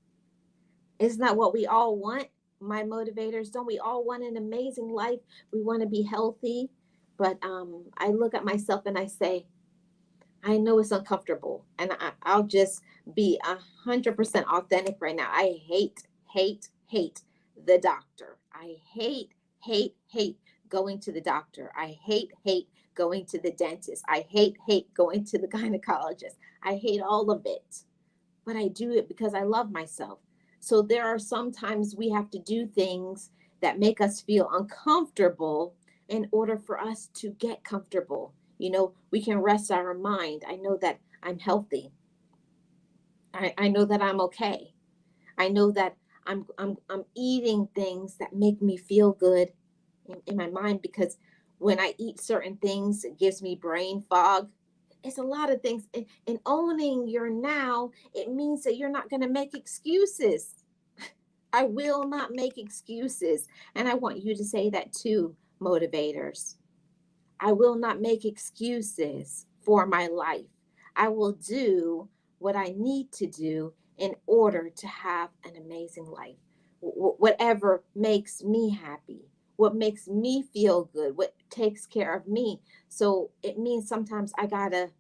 Speaker 1: Isn't that what we all want, my motivators? Don't we all want an amazing life? We want to be healthy. But I look at myself and I say, I know it's uncomfortable, and I'll just be 100% authentic right now. I hate the doctor. I hate going to the doctor. I hate going to the dentist. I hate going to the gynecologist. I hate all of it, but I do it because I love myself. So there are sometimes we have to do things that make us feel uncomfortable in order for us to get comfortable. We can rest our mind. I know that I'm healthy. I know that I'm okay. I know that I'm eating things that make me feel good in my mind, because when I eat certain things, it gives me brain fog. It's a lot of things. And owning your now, it means that you're not going to make excuses. I will not make excuses. And I want you to say that too, motivators. I will not make excuses for my life. I will do what I need to do in order to have an amazing life. Whatever makes me happy, what makes me feel good, what takes care of me. So it means sometimes I gotta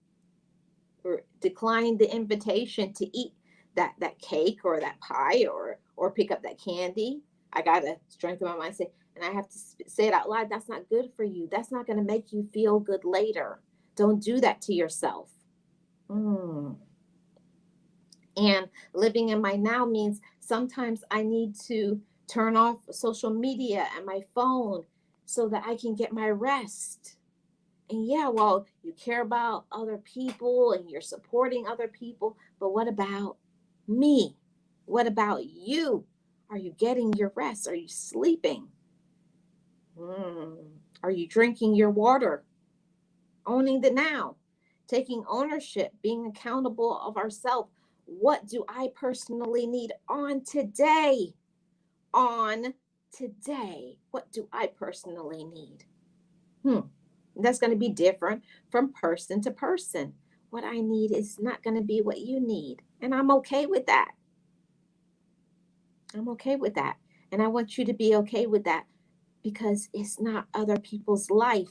Speaker 1: decline the invitation to eat that cake or that pie, or pick up that candy. I gotta strengthen my mindset, and I have to say it out loud. That's not good for you. That's not going to make you feel good later. Don't do that to yourself. And living in my now means sometimes I need to turn off social media and my phone so that I can get my rest. And yeah, well, you care about other people and you're supporting other people, but what about me? What about you? Are you getting your rest? Are you sleeping? Mm. Are you drinking your water? Owning the now, taking ownership, being accountable of ourselves. What do I personally need on today? On today, what do I personally need? That's going to be different from person to person. What I need is not going to be what you need. And I'm okay with that. I'm okay with that. And I want you to be okay with that because it's not other people's life.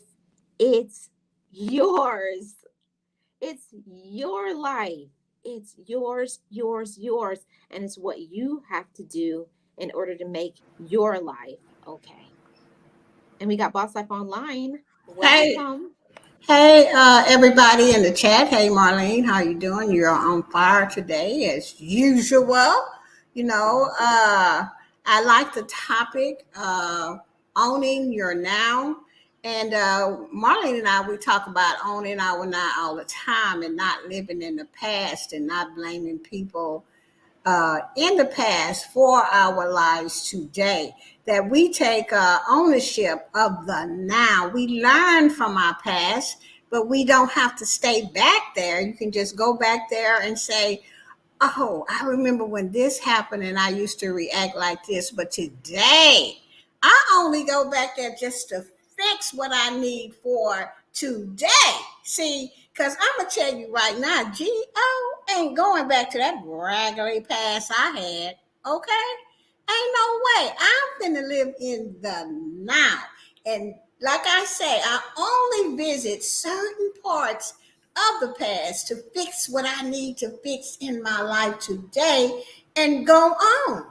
Speaker 1: It's yours. It's your life. It's yours, yours, yours. And it's what you have to do in order to make your life okay. And we got Boss Life Online.
Speaker 3: Hey,
Speaker 1: Welcome.
Speaker 3: hey, everybody in the chat. Hey, Marlene, how you doing? You're on fire today, as usual. You know,
Speaker 1: Thank you.
Speaker 3: I like the topic, owning your now. And Marlene and I, we talk about owning our now all the time and not living in the past and not blaming people in the past for our lives today, that we take ownership of the now. We learn from our past, but we don't have to stay back there. You can just go back there and say, oh, I remember when this happened and I used to react like this, but today I only go back there just to fix what I need for today. See, because I'm going to tell you right now, G.O. ain't going back to that raggedy past I had, okay? Ain't no way. I'm finna live in the now. And like I say, I only visit certain parts of the past to fix what I need to fix in my life today and go on,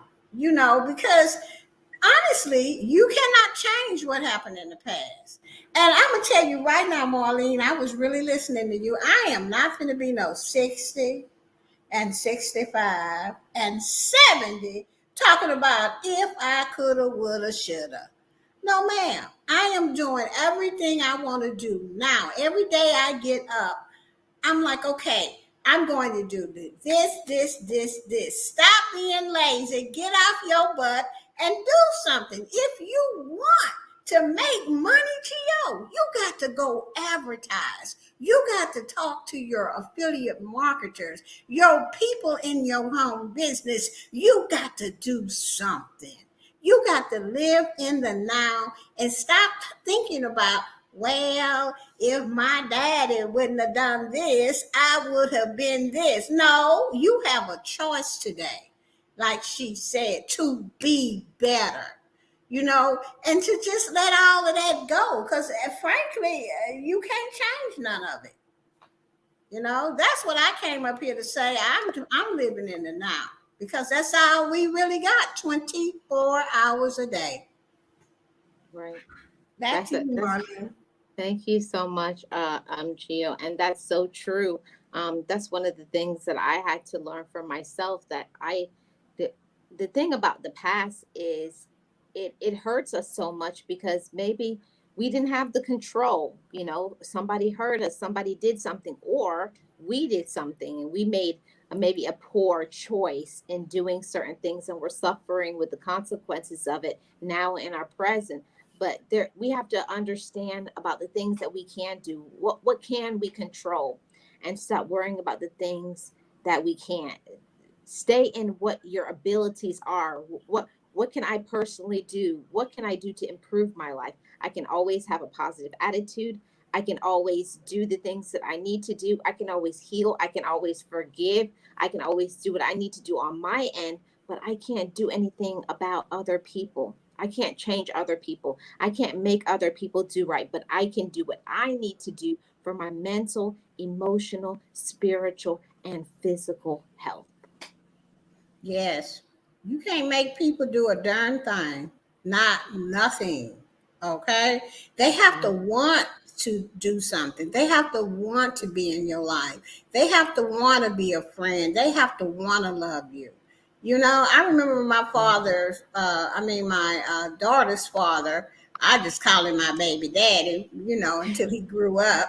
Speaker 3: because honestly, you cannot change what happened in the past. And I'm going to tell you right now, Marlene, I was really listening to you. I am not going to be no 60 and 65 and 70 talking about if I coulda, woulda, shoulda. No, ma'am. I am doing everything I want to do now. Every day I get up, I'm like, okay, I'm going to do this. Stop being lazy. Get off your butt and do something. If you want to make money, you got to go advertise. You got to talk to your affiliate marketers, your people in your home business. You got to do something. You got to live in the now and stop thinking about, well, if my daddy wouldn't have done this, I would have been this. No, you have a choice today, like she said, to be better, and to just let all of that go. Because frankly, you can't change none of it. That's what I came up here to say. I'm living in the now because that's all we really got, 24 hours a day.
Speaker 1: Right.
Speaker 3: Back
Speaker 1: That's
Speaker 3: to
Speaker 1: it.
Speaker 3: you,
Speaker 1: That's
Speaker 3: Marlene.
Speaker 1: Thank you so much, Gio. And that's so true. That's one of the things that I had to learn for myself that the, the thing about the past is it hurts us so much because maybe we didn't have the control. Somebody hurt us, somebody did something, or we did something and we made maybe a poor choice in doing certain things and we're suffering with the consequences of it now in our present. But there we have to understand about the things that we can do. What can we control, and stop worrying about the things that we can't. Stay in what your abilities are. What can I personally do? What can I do to improve my life? I can always have a positive attitude. I can always do the things that I need to do. I can always heal. I can always forgive. I can always do what I need to do on my end, but I can't do anything about other people. I can't change other people. I can't make other people do right, but I can do what I need to do for my mental, emotional, spiritual, and physical health.
Speaker 3: Yes. You can't make people do a darn thing. Not nothing. Okay? They have to
Speaker 1: Right.
Speaker 3: want to do something. They have to want to be in your life. They have to want to be a friend. They have to want to love you. I remember my
Speaker 1: Mhm.
Speaker 3: my daughter's father. I just call him my baby daddy, until he grew up.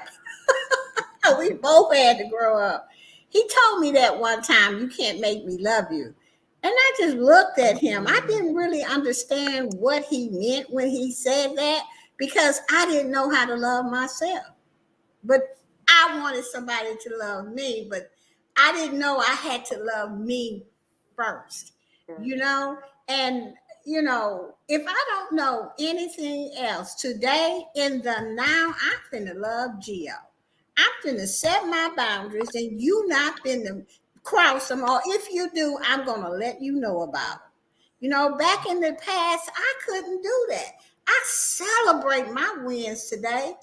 Speaker 3: We both had to grow up. He told me that one time, you can't make me love you. And I just looked at him. I didn't really understand what he meant when he said that because I didn't know how to love myself. But I wanted somebody to love me, but I didn't know I had to love me first, you know? And, if I don't know anything else today in the now, I'm finna love Gio. I'm finna set my boundaries and you not finna cross them. Or if you do, I'm gonna let you know about them. Back in the past, I couldn't do that. I celebrate my wins today,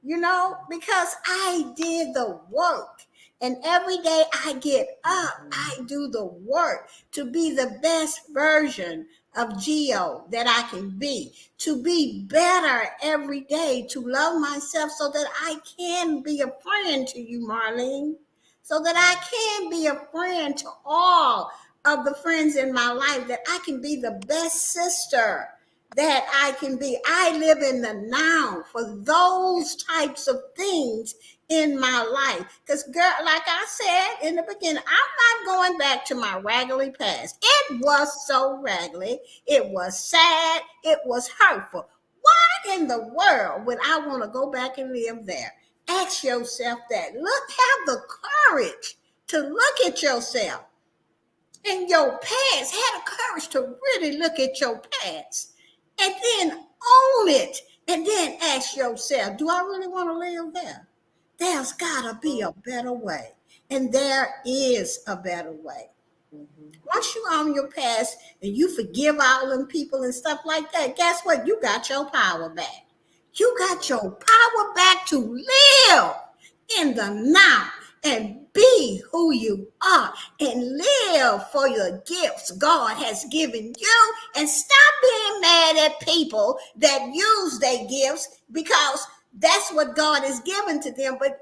Speaker 3: because I did the work. And every day I get up, I do the work to be the best version of Geo that I can be, to be better every day, to love myself so that I can be a friend to you, Marlene, so that I can be a friend to all of the friends in my life, that I can be the best sister that I can be. I live in the now for those types of things in my life. Because, girl, like I said in the beginning, I'm not going back to my raggedy past. It was so raggedy. It was sad. It was hurtful. Why in the world would I want to go back and live there? Ask yourself that. Have the courage to look at yourself in your past. Have the courage to really look at your past and then own it. And then ask yourself, do I really want to live there? There's got to be a better way. And there is a better way. Once you own your past and you forgive all them people and stuff like that, guess what? You got your power back. You got your power back to live in the now and be who you are and live for your gifts God has given you, and stop being mad at people that use their gifts because that's what God has given to them. But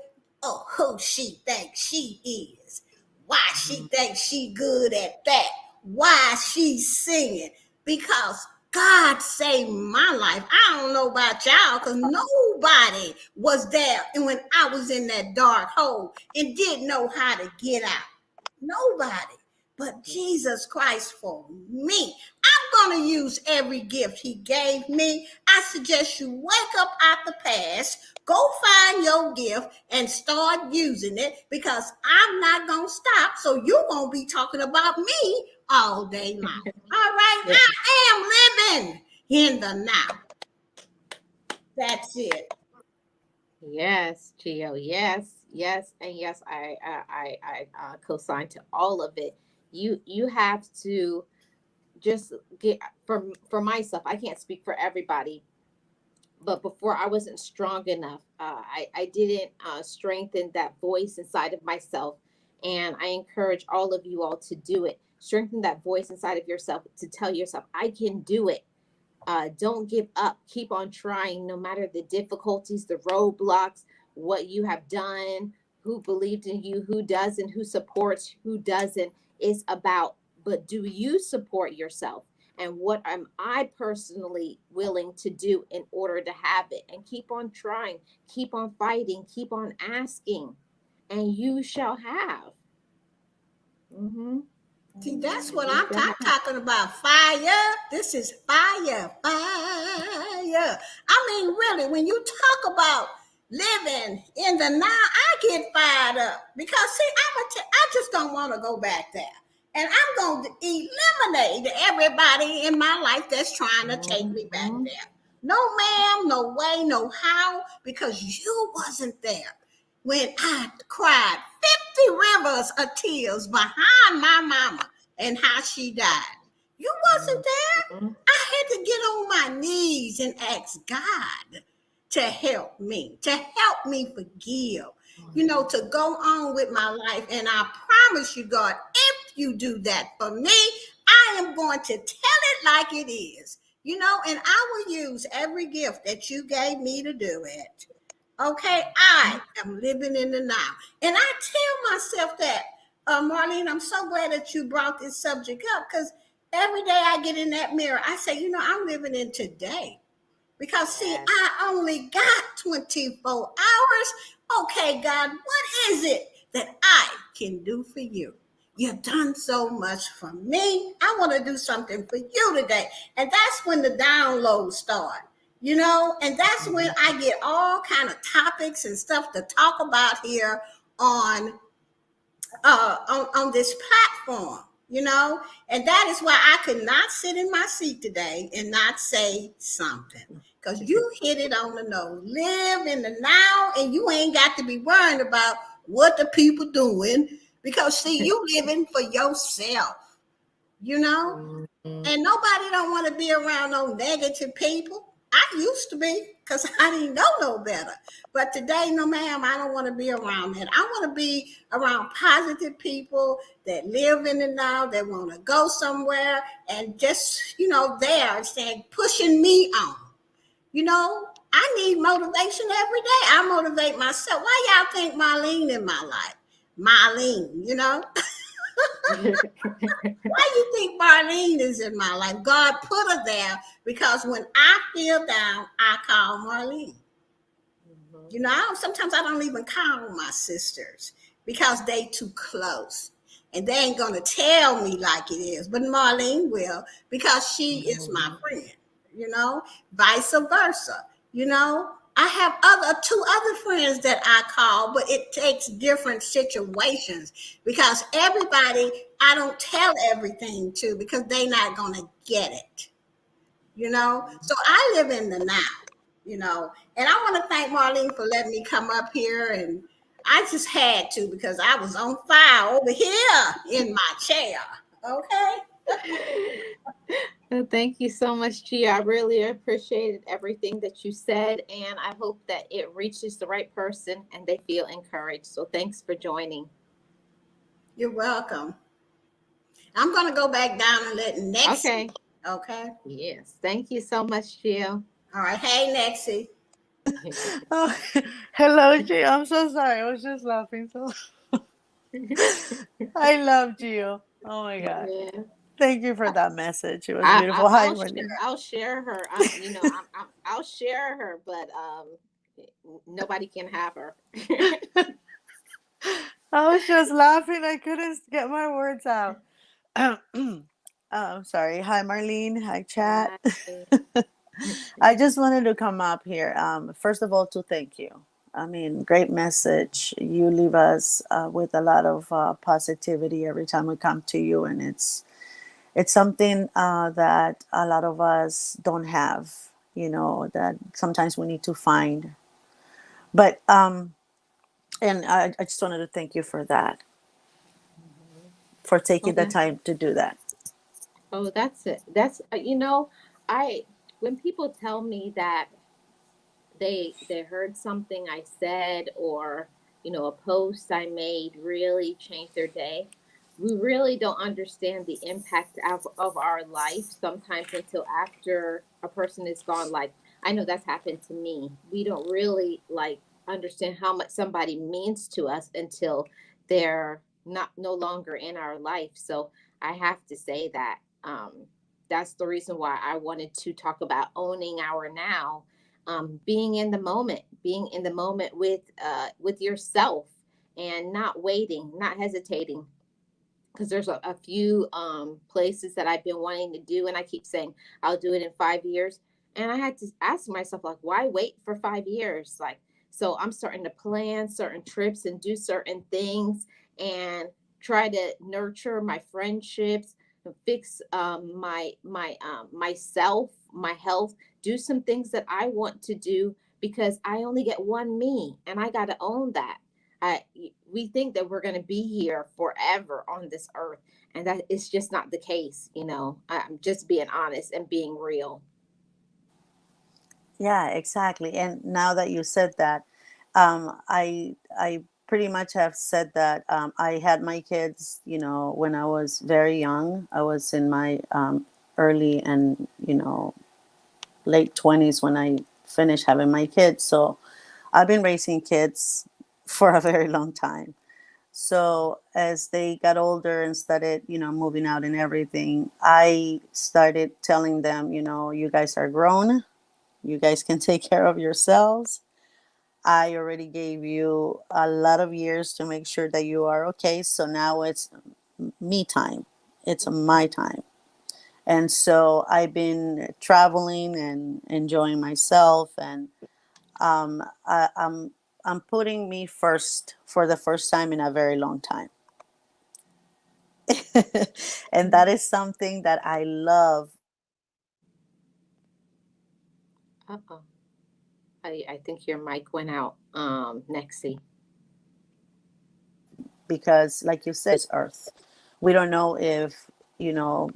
Speaker 3: who she thinks she is, why she thinks she good at that, why she's singing, because God saved my life. I don't know about y'all because nobody was there when I was in that dark hole and didn't know how to get out. Nobody but Jesus Christ for me. I'm going to use every gift he gave me. I suggest you wake up out the past, go find your gift and start using it, because I'm not going to stop. So you're going to be talking about me all day long. All right, I am living in the now. That's it.
Speaker 1: Yes, Gio. Yes, yes, and yes. I co-sign to all of it. You have to just get for myself. I can't speak for everybody, but before I wasn't strong enough. I didn't strengthen that voice inside of myself, and I encourage all of you all to do it. Strengthen that voice inside of yourself to tell yourself, "I can do it." Don't give up. Keep on trying, no matter the difficulties, the roadblocks, what you have done, who believed in you, who doesn't, who supports, who doesn't. It's about, but do you support yourself? And what am I personally willing to do in order to have it? And keep on trying, keep on fighting, keep on asking, and you shall have. Mm-hmm.
Speaker 3: See, that's what
Speaker 1: You
Speaker 3: I'm
Speaker 1: shall have.
Speaker 3: talking about. Fire. This is fire. Fire. I mean, really, when you talk about living in the now, I get fired up because, see, I just don't want to go back there. And I'm going to eliminate everybody in my life that's trying to take me back
Speaker 1: Mm-hmm.
Speaker 3: there. No, ma'am, no way, no how, because you wasn't there when I cried 50 rivers of tears behind my mama and how she died. You wasn't there.
Speaker 1: Mm-hmm.
Speaker 3: I had to get on my knees and ask God to help me forgive, to go on with my life. And I promise you, God, if you do that for me, I am going to tell it like it is, and I will use every gift that you gave me to do it. Okay, I am living in the now. And I tell myself that, Marlene, I'm so glad that you brought this subject up, because every day I get in that mirror, I say, I'm living in today, Because, see,
Speaker 1: Yeah.
Speaker 3: I only got 24 hours. Okay, God, what is it that I can do for you? You've done so much for me. I want to do something for you today. And that's when the downloads start, and that's when I get all kind of topics and stuff to talk about here on on this platform, and that is why I could not sit in my seat today and not say something. Because you hit it on the nose. Live in the now, and you ain't got to be worrying about what the people doing. Because, see, you living for yourself, you know?
Speaker 1: Mhm.
Speaker 3: And nobody don't want to be around no negative people. I used to be because I didn't know no better. But today, no ma'am, I don't want to be around that. I want to be around positive people that live in the now, that want to go somewhere and just, there saying, pushing me on. I need motivation every day. I motivate myself. Why y'all think Marlene in my life? Marlene. Why you think Marlene is in my life? God put her there because when I feel down, I call Marlene.
Speaker 1: Mhm.
Speaker 3: Sometimes I don't even call my sisters because they too close. And they ain't gonna tell me like it is. But Marlene will because she is my
Speaker 1: Mhm.
Speaker 3: friend, vice versa. I have two other friends that I call, but it takes different situations because everybody I don't tell everything to because they not gonna get it. So I live in the now. And I want to thank Marlene for letting me come up here, and I just had to because I was on fire over here in my chair. Okay.
Speaker 1: Well, thank you so much, Gia. I really appreciated everything that you said, and I hope that it reaches the right person and they feel encouraged. So, thanks for joining.
Speaker 3: You're welcome. I'm gonna go back down and let Nexie.
Speaker 1: Okay.
Speaker 3: Okay.
Speaker 1: Yes. Thank you so much, Gia.
Speaker 3: All right. Hey, Nexie.
Speaker 4: Oh, hello, Gio. I'm so sorry. I was just laughing. So I love Gio. Oh my God.
Speaker 1: Yeah.
Speaker 4: Thank you for that message. It was beautiful. Hi, Marlene.
Speaker 1: I'll share her. I'll share her, but nobody can have her.
Speaker 4: I was just laughing. I couldn't get my words out. I'm sorry. Hi, Marlene. Hi, chat.
Speaker 1: Hi.
Speaker 4: I just wanted to come up here. First of all, to thank you. I mean, great message. You leave us with a lot of positivity every time we come to you, and it's something that a lot of us don't have. That sometimes we need to find. But and I just wanted to thank you for that, for
Speaker 1: Oh,
Speaker 4: taking the time to do that.
Speaker 1: that's it. I when people tell me that they heard something I said, or a post I made really changed their day, we really don't understand the impact of our life sometimes until after a person is gone. Like, I know that's happened to me. We don't really like understand how much somebody means to us until they're not no longer in our life. So I have to say that that's the reason why I wanted to talk about owning our now, being in the moment with yourself, and not waiting, not hesitating. Because there's a few places that I've been wanting to do, and I keep saying I'll do it in 5 years, and I had to ask myself, like, why wait for 5 years? Like, so I'm starting to plan certain trips and do certain things, and try to nurture my friendships, fix myself, my health, do some things that I want to do, because I only get one me, and I got to own that. I, we think that we're going to be here forever on this earth, and that is just not the case. I'm just being honest and being real.
Speaker 4: Yeah, exactly. And now that you said that, I pretty much have said that. I had my kids, when I was very young. I was in my early and late 20s when I finished having my kids. So I've been raising kids for a very long time. So as they got older and started, moving out and everything, I started telling them, you guys are grown. You guys can take care of yourselves. I already gave you a lot of years to make sure that you are okay. So now it's me time. It's my time. And so I've been traveling and enjoying myself, and um, I, I'm I'm putting me first for the first time in a very long time. And that is something that I love
Speaker 1: Uh-oh. I think your mic went out, Nexi.
Speaker 4: because, like you said, Earth. We don't know if, you know,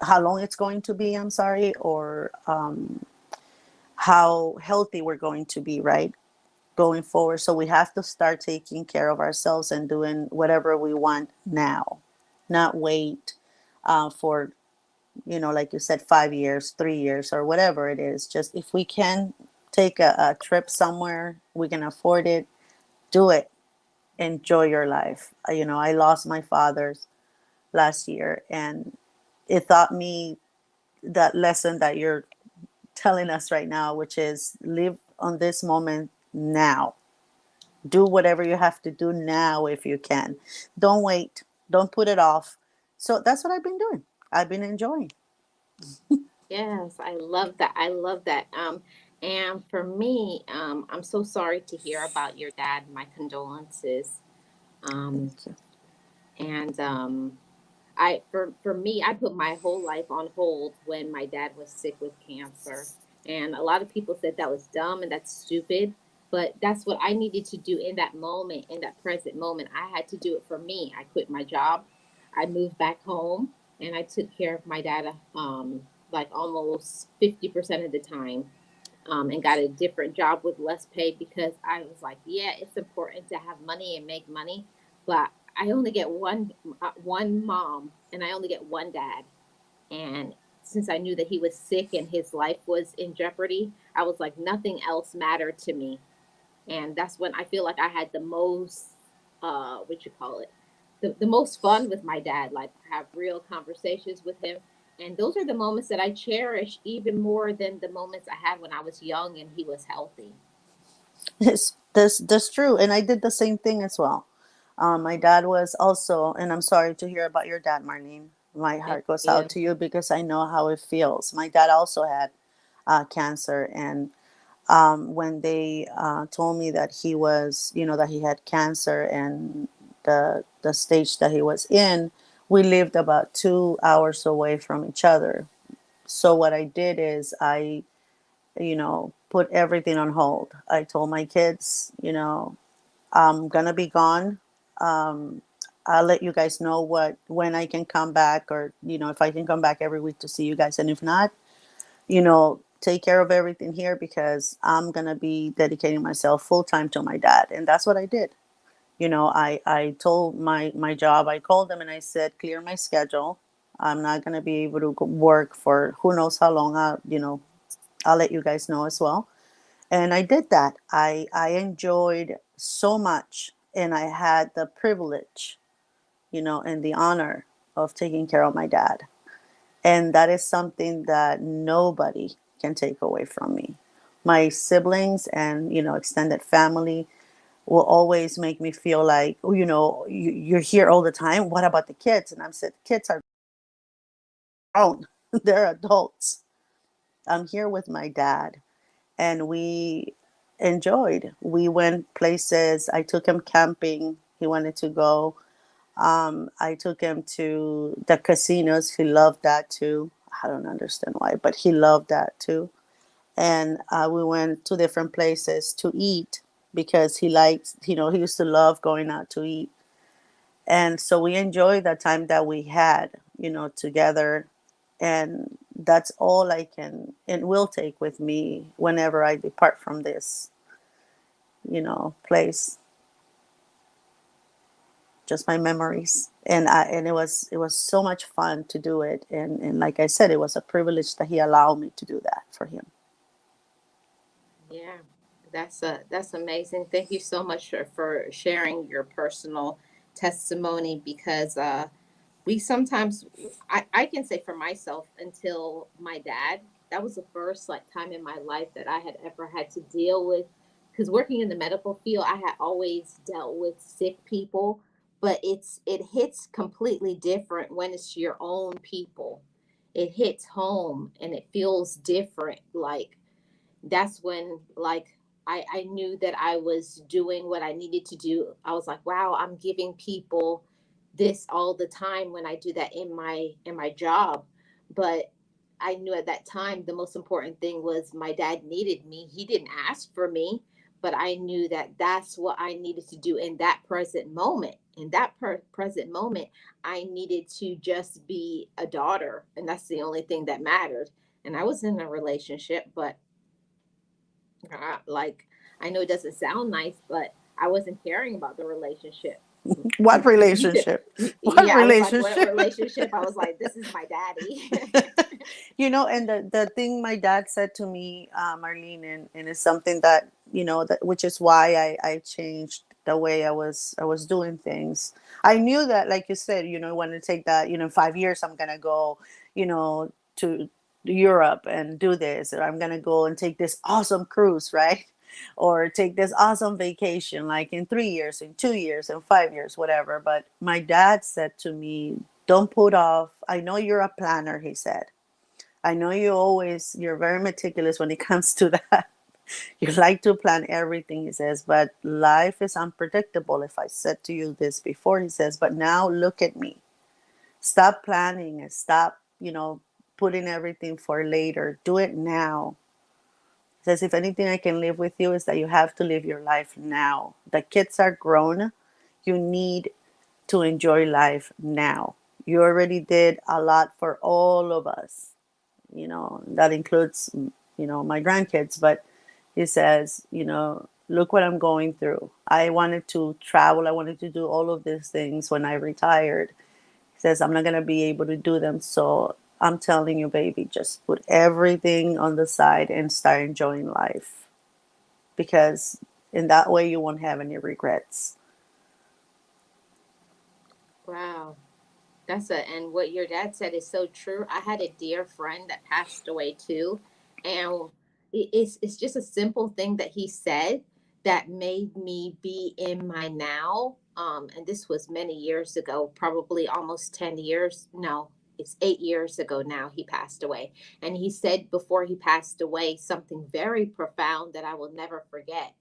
Speaker 4: how long it's going to be, I'm sorry, or how healthy we're going to be, right? Going forward. So we have to start taking care of ourselves and doing whatever we want now, not wait for, like you said, 5 years, 3 years, or whatever it is. Just if we can take a trip somewhere, we can afford it, do it. Enjoy your life. I lost my father last year, and it taught me that lesson that you're telling us right now, which is live on this moment now. Do whatever you have to do now if you can. Don't wait. Don't put it off. So that's what I've been doing. I've been enjoying.
Speaker 1: Yes, I love that. I love that. And for me, I'm so sorry to hear about your dad. My condolences. Um,
Speaker 4: Thank you.
Speaker 1: and for me, I put my whole life on hold when my dad was sick with cancer. And a lot of people said that was dumb and that's stupid, but that's what I needed to do in that moment, in that present moment. I had to do it for me. I quit my job. I moved back home and I took care of my dad like almost 50% of the time, and got a different job with less pay because I was like, yeah, it's important to have money and make money, but I only get one mom and I only get one dad. And since I knew that he was sick and his life was in jeopardy, I was like, nothing else mattered to me. And that's when I feel like I had the most, what you call it, the most fun with my dad. Like, have real conversations with him. And those are the moments that I cherish even more than the moments I had when I was young and he was healthy.
Speaker 4: It's, that's true. And I did the same thing as well. My dad was also, and I'm sorry to hear about your dad, Marlene. My
Speaker 1: Thank
Speaker 4: heart goes out
Speaker 1: you.
Speaker 4: to you because I know how it feels. My dad also had cancer, and when they told me that he was, that he had cancer and the stage that he was in, we lived about 2 hours away from each other. So what I did is I, put everything on hold. I told my kids, I'm gonna be gone. Um, I'll let you guys know when I can come back, or if I can come back every week to see you guys, and if not, take care of everything here because I'm gonna be dedicating myself full time to my dad, and that's what I did. I told my job. I called them and I said, clear my schedule. I'm not gonna be able to work for who knows how long. I'll let you guys know as well. And I did that. I enjoyed so much, and I had the privilege, and the honor of taking care of my dad. And that is something that nobody can take away from me. My siblings and, extended family will always make me feel like, oh, you're here all the time. What about the kids? And I'm said, kids are grown. They're adults. I'm here with my dad, and we enjoyed. We went places. I took him camping. He wanted to go. I took him to the casinos. He loved that too. I don't understand why, but he loved that too. And we went to different places to eat because he likes, he used to love going out to eat. And so we enjoyed the time that we had, together. And that's all I can and will take with me whenever I depart from this, place. Just my memories. And it was so much fun to do it. And like I said, it was a privilege that he allowed me to do that for him.
Speaker 1: Yeah, that's amazing. Thank you so much for sharing your personal testimony because we sometimes I can say for myself until my dad. that was the first like time in my life that I had ever had to deal with, because working in the medical field, I had always dealt with sick people, but it hits completely different when it's your own people. It hits home and it feels different. Like that's when like I knew that I was doing what I needed to do. I was like, wow, I'm giving people this all the time when I do that in my job. But I knew at that time the most important thing was my dad needed me. He didn't ask for me, but I knew that that's what I needed to do in that present moment. In that present moment, I needed to just be a daughter, and that's the only thing that mattered. And I was in a relationship, but like I know it doesn't sound nice, but I wasn't caring about the relationship.
Speaker 4: What relationship? What
Speaker 1: Yeah, I was like, what
Speaker 4: relationship?
Speaker 1: relationship? I was like, this is my daddy.
Speaker 4: And the thing my dad said to me, Marlene, and it's something that, that which is why I changed the way I was doing things. I knew that, like you said, when to take that, 5 years, I'm going to go, to Europe and do this, or I'm going to go and take this awesome cruise, right? Or take this awesome vacation, like in 3 years, in 2 years, in 5 years, whatever. But my dad said to me, don't put off. I know you're a planner, he said. I know you're very meticulous when it comes to that. You like to plan everything, he says, but life is unpredictable. If I said to you this before, he says, but now look at me. Stop planning and stop, putting everything for later. Do it now. He says, if anything I can live with you is that you have to live your life now. The kids are grown. You need to enjoy life now. You already did a lot for all of us. That includes, my grandkids. But he says, look what I'm going through. I wanted to travel. I wanted to do all of these things when I retired. He says, I'm not going to be able to do them. So I'm telling you, baby, just put everything on the side and start enjoying life, because in that way you won't have any regrets.
Speaker 1: Wow. And what your dad said is so true. I had a dear friend that passed away too, and it's just a simple thing that he said that made me be in my now. And this was many years ago, probably almost 10 years. No, it's 8 years ago now. He passed away, and he said before he passed away something very profound that I will never forget.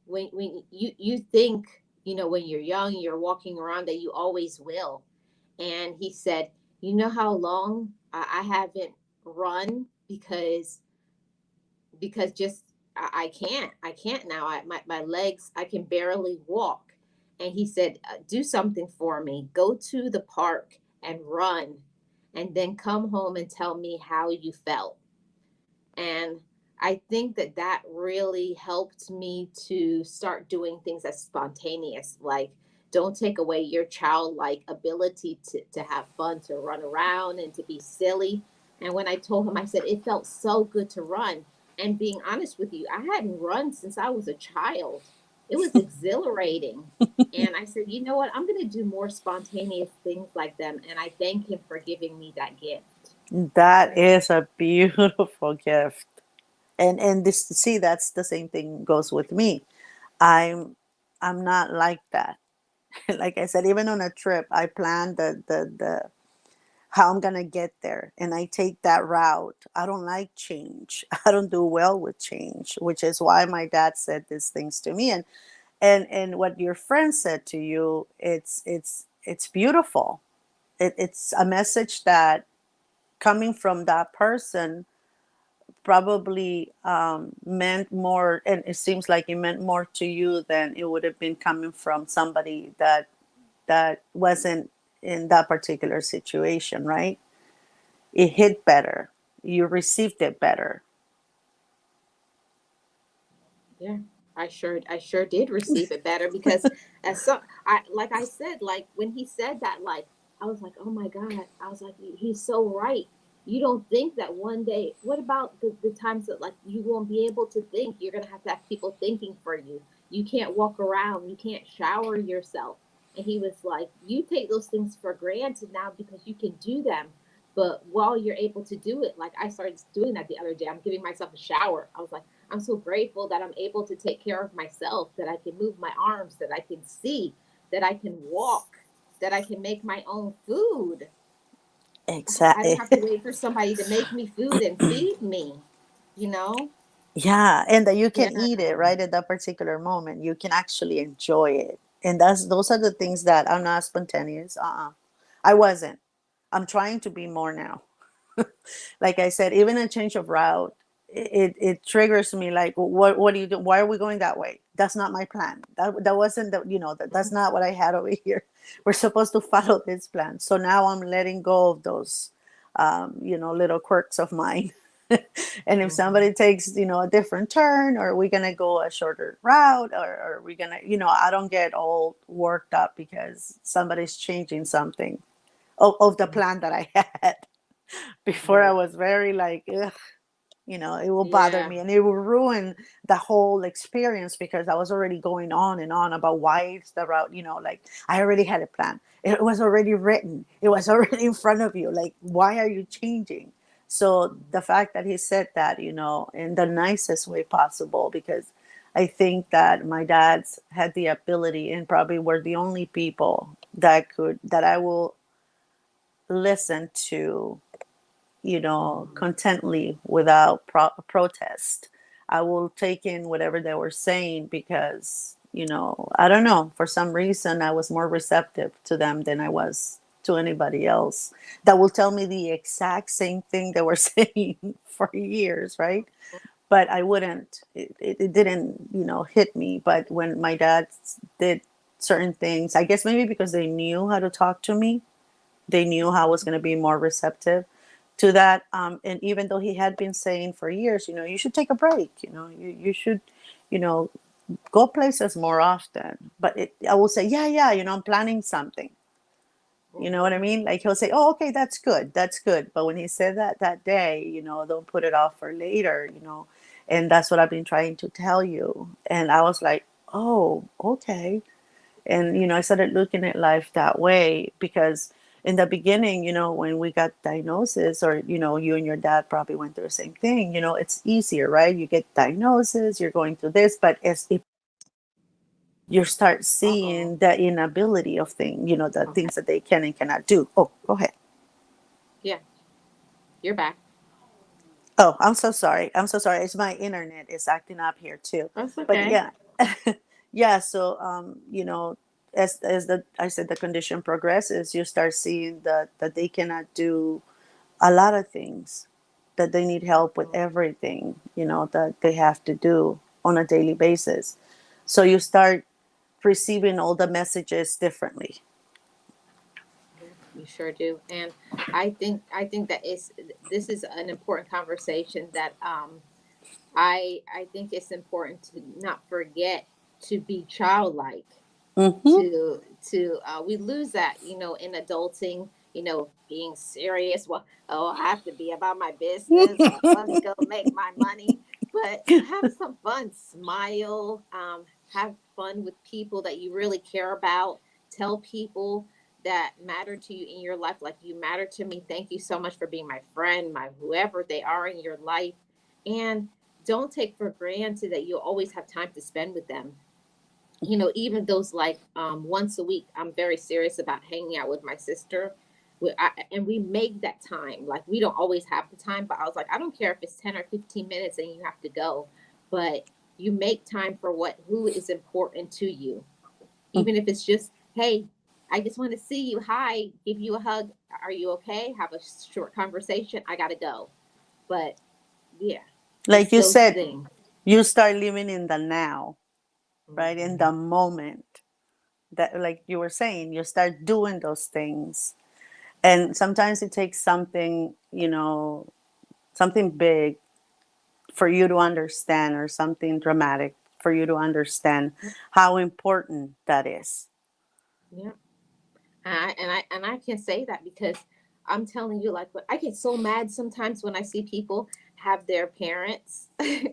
Speaker 1: When you think, when you're young, you're walking around that you always will. And he said, you know how long I haven't run because just I can't now. My legs, I can barely walk. And he said, do something for me. Go to the park and run, and then come home and tell me how you felt. And I think that that really helped me to start doing things as spontaneous. Like, don't take away your childlike ability to have fun, to run around and to be silly. And when I told him, I said, it felt so good to run. And being honest with you, I hadn't run since I was a child. It was exhilarating. And I said, you know what? I'm going to do more spontaneous things like them. And I thank him for giving me that gift.
Speaker 4: That is a beautiful gift. And this, see, that's the same thing goes with me. I'm not like that. Like I said, even on a trip, I plan the how I'm gonna get there, and I take that route. I don't like change. I don't do well with change, which is why my dad said these things to me. And what your friend said to you, it's beautiful. It's a message that, coming from that person, probably meant more, and it seems like it meant more to you than it would have been coming from somebody that wasn't in that particular situation, right? It hit better. You received it better.
Speaker 1: Yeah, I sure did receive it better because as so I like I said, like when he said that, like I was like, oh my God. I was like, he's so right. You don't think that one day, what about the times that like you won't be able to think? You're gonna have to have people thinking for you. You can't walk around, you can't shower yourself. And he was like, you take those things for granted now because you can do them. But while you're able to do it, like I started doing that the other day, I'm giving myself a shower. I was like, I'm so grateful that I'm able to take care of myself, that I can move my arms, that I can see, that I can walk, that I can make my own food. I don't
Speaker 4: Exactly.
Speaker 1: have to wait for somebody to make me food and feed me, you know?
Speaker 4: Yeah, and that you
Speaker 1: Yeah.
Speaker 4: can eat it right at that particular moment. You can actually enjoy it. And those are the things that I'm not spontaneous. I wasn't. I'm trying to be more now. Like I said, even a change of route, it triggers me. Like, what do you do? Why are we going that way? That's not my plan. That wasn't the, that's not what I had over here. We're supposed to follow this plan. So now I'm letting go of those, little quirks of mine. And if
Speaker 1: Mhm.
Speaker 4: somebody takes, a different turn, or we're gonna go a shorter route, or we're gonna, I don't get all worked up because somebody's changing something of the plan that I had. Before, I
Speaker 1: Right.
Speaker 4: was very like, ugh, it will bother
Speaker 1: Yeah.
Speaker 4: me and it will ruin the whole experience, because I was already going on and on about why it's the route, like I already had a plan. It was already written. It was already in front of you. Like, why are you changing? So the fact that he said that, in the nicest way possible, because I think that my dads had the ability, and probably were the only people that I will listen to,
Speaker 1: Mhm.
Speaker 4: contently, without protest. I will take in whatever they were saying, because, I don't know, for some reason, I was more receptive to them than I was to anybody else that will tell me the exact same thing they were saying for years, right? But I wouldn't, it didn't, hit me. But when my dad did certain things, I guess maybe because they knew how to talk to me, they knew how I was going to be more receptive to that. And even though he had been saying for years, you should take a break, you should, you know, go places more often. But I will say, yeah, yeah, I'm planning something. You know what I
Speaker 1: Mhm.
Speaker 4: mean? Like, he'll say, oh, okay, that's good. That's good. But when he said that day, don't put it off for later, and that's what I've been trying to tell you. And I was like, oh, okay. And I started looking at life that way, because in the beginning, when we got diagnosis, or you and your dad probably went through the same thing, it's easier, right? You get diagnosis, you're going through this, but as if you start
Speaker 1: Uh-oh.
Speaker 4: seeing the inability of things, the
Speaker 1: Okay.
Speaker 4: things that they can and cannot do. Oh, go ahead.
Speaker 1: Yeah, you're back.
Speaker 4: Oh, I'm so sorry. I'm so sorry. It's my internet is acting up here too.
Speaker 1: That's
Speaker 4: But
Speaker 1: okay.
Speaker 4: yeah, yeah. So, as the I said, the condition progresses, you start seeing that they cannot do a lot of things, that they need help with everything, that they have to do on a daily basis. So you start receiving all the messages differently.
Speaker 1: Yeah, you sure do. And I think that is this is an important conversation that I think it's important to not forget to be childlike.
Speaker 4: Mm-hmm.
Speaker 1: To we lose that, in adulting, being serious. Well, oh, I have to be about my business. Let's go make my money. But have some fun, smile, have fun with people that you really care about. Tell people that matter to you in your life, like you matter to me. Thank you so much for being my friend, my whoever they are in your life. And don't take for granted that you'll always have time to spend with them. Even those, like, once a week, I'm very serious about hanging out with my sister. And we make that time. Like, we don't always have the time, but I was like, I don't care if it's 10 or 15 minutes and you have to go, but you make time for who is important to you. Even if it's just, hey, I just want to see you. Hi, give you a hug. Are you okay? Have a short conversation. I got to go. But yeah,
Speaker 4: Like
Speaker 1: it's
Speaker 4: you
Speaker 1: those
Speaker 4: said,
Speaker 1: things.
Speaker 4: you start living in the now, right? In
Speaker 1: Mhm.
Speaker 4: the moment. That, like you were saying, you start doing those things. And sometimes it takes something, something big for you to understand, or something dramatic for you to understand how important that is.
Speaker 1: Yeah. And I can say that because I'm telling you, like, I get so mad sometimes when I see people have their parents.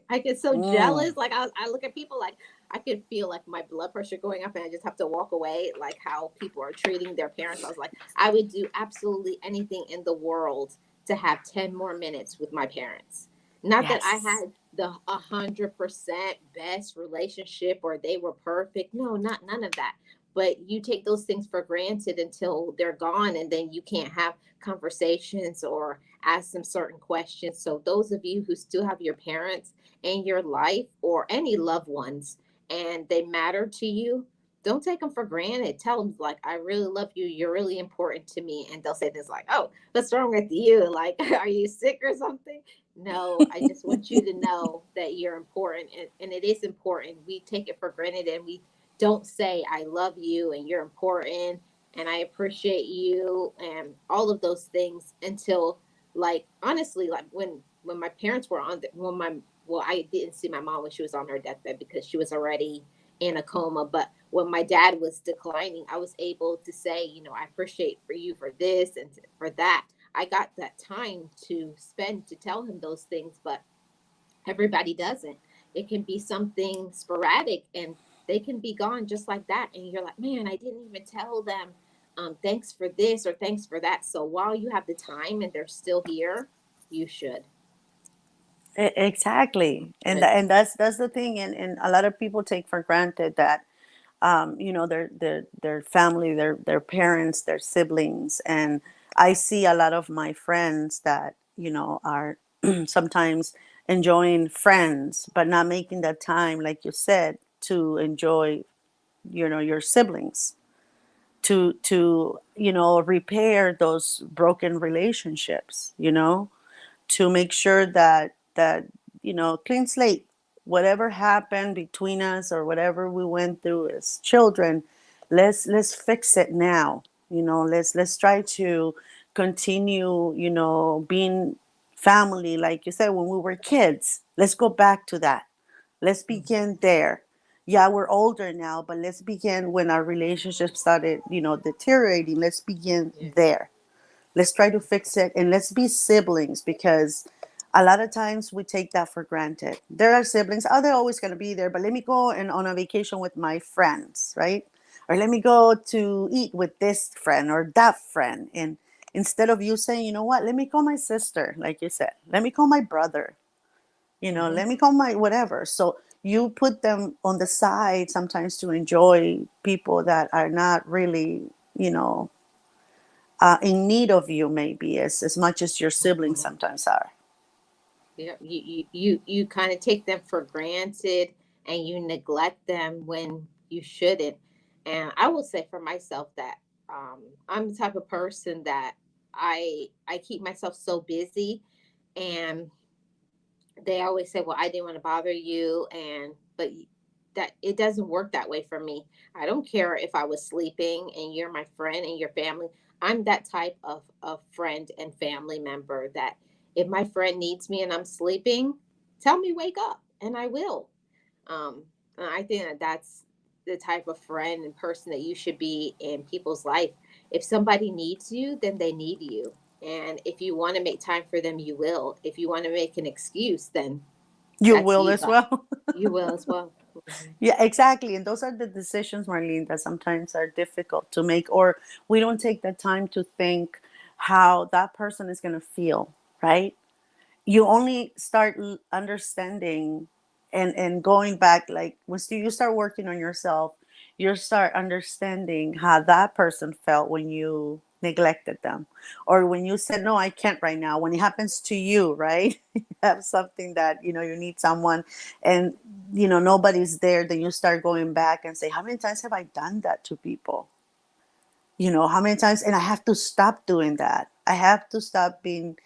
Speaker 1: I get so
Speaker 4: Mm.
Speaker 1: jealous. Like, I look at people like, I could feel like my blood pressure going up and I just have to walk away, like how people are treating their parents. I was like, I would do absolutely anything in the world to have 10 more minutes with my parents. Not that I
Speaker 4: Yes.
Speaker 1: had the 100% best relationship or they were perfect. No, not none of that. But you take those things for granted until they're gone, and then you can't have conversations or ask them certain questions. So those of you who still have your parents in your life or any loved ones and they matter to you, don't take them for granted. Tell them, like, I really love you, you're really important to me. And they'll say this like, oh, what's wrong with you? Like, are you sick or something? No, I just want you to know that you're important, and it is important. We take it for granted and we don't say I love you and you're important and I appreciate you and all of those things until, like, honestly, like when my parents were on the, when my well, I didn't see my mom when she was on her deathbed because she was already in a coma. But when my dad was declining, I was able to say, I appreciate for you for this and for that. I got that time to spend to tell him those things, but everybody doesn't. It can be something sporadic and they can be gone just like that. And you're like, man, I didn't even tell them, thanks for this or thanks for that. So while you have the time and they're still here, you should.
Speaker 4: Exactly. And
Speaker 1: But
Speaker 4: that's the thing. And a lot of people take for granted that their family, their parents, their siblings. And I see a lot of my friends that, are sometimes enjoying friends, but not making that time, like you said, to enjoy, your siblings, to repair those broken relationships, to make sure that clean slate, whatever happened between us or whatever we went through as children, let's fix it now. Let's try to continue, being family, like you said, when we were kids. Let's go back to that. Let's begin there. Yeah, we're older now, but let's begin when our relationship started, deteriorating. Let's begin
Speaker 1: yeah.
Speaker 4: there. Let's try to fix it, and let's be siblings, because a lot of times we take that for granted. There are siblings, oh, they're always going to be there, but let me go and on a vacation with my friends, right? Or let me go to eat with this friend or that friend. And instead of you saying, you know what, let me call my sister, like you said, let me call my brother,
Speaker 1: Mm-hmm.
Speaker 4: let me call my whatever. So you put them on the side sometimes to enjoy people that are not really, in need of you, maybe as much as your siblings
Speaker 1: Mm-hmm.
Speaker 4: sometimes are.
Speaker 1: Yeah, you kind of take them for granted and you neglect them when you shouldn't. And I will say for myself that I'm the type of person that I keep myself so busy, and they always say, well, I didn't want to bother you, and but that it doesn't work that way for me. I don't care if I was sleeping and you're my friend and your family. I'm that type of friend and family member that if my friend needs me and I'm sleeping, tell me wake up and I will. And I think that that's the type of friend and person that you should be in people's life. If somebody needs you, then they need you. And if you want to make time for them, you will. If you want to make an excuse, then
Speaker 4: You
Speaker 1: that's
Speaker 4: will
Speaker 1: you,
Speaker 4: as
Speaker 1: but
Speaker 4: well.
Speaker 1: you will as well. Mhm.
Speaker 4: Yeah, exactly. And those are the decisions, Marlene, that sometimes are difficult to make, or we don't take the time to think how that person is going to feel, right? You only start understanding and going back, like once you start working on yourself, you start understanding how that person felt when you neglected them, or when you said no, I can't right now, when it happens to you, right? You have something that you need someone, and nobody's there, then you start going back and say, how many times have I done that to people? How many times? And I have to stop doing that. I have to stop being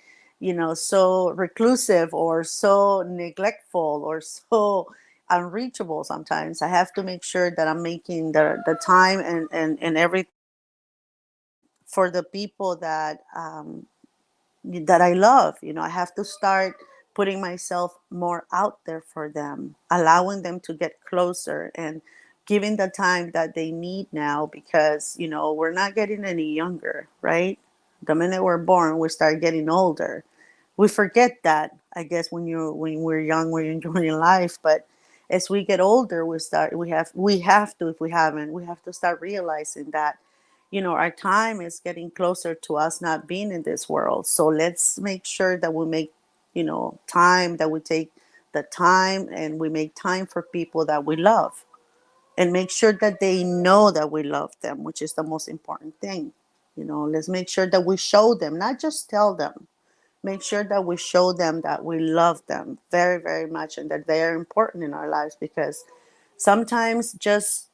Speaker 4: so reclusive or so neglectful or so unreachable. Sometimes I have to make sure that I'm making the time and everything for the people that I love. I have to start putting myself more out there for them, allowing them to get closer and giving the time that they need now, because, we're not getting any younger, right? The minute we're born, we start getting older. We forget that, I guess, when we're young, we're enjoying life, but As we get older, we have to, if we haven't, we have to start realizing that, our time is getting closer to us not being in this world. So let's make sure that we make, time, that we take the time and we make time for people that we love, and make sure that they know that we love them, which is the most important thing. Let's make sure that we show them, not just tell them. Make sure that we show them that we love them very, very much, and that they are important in our lives, because sometimes just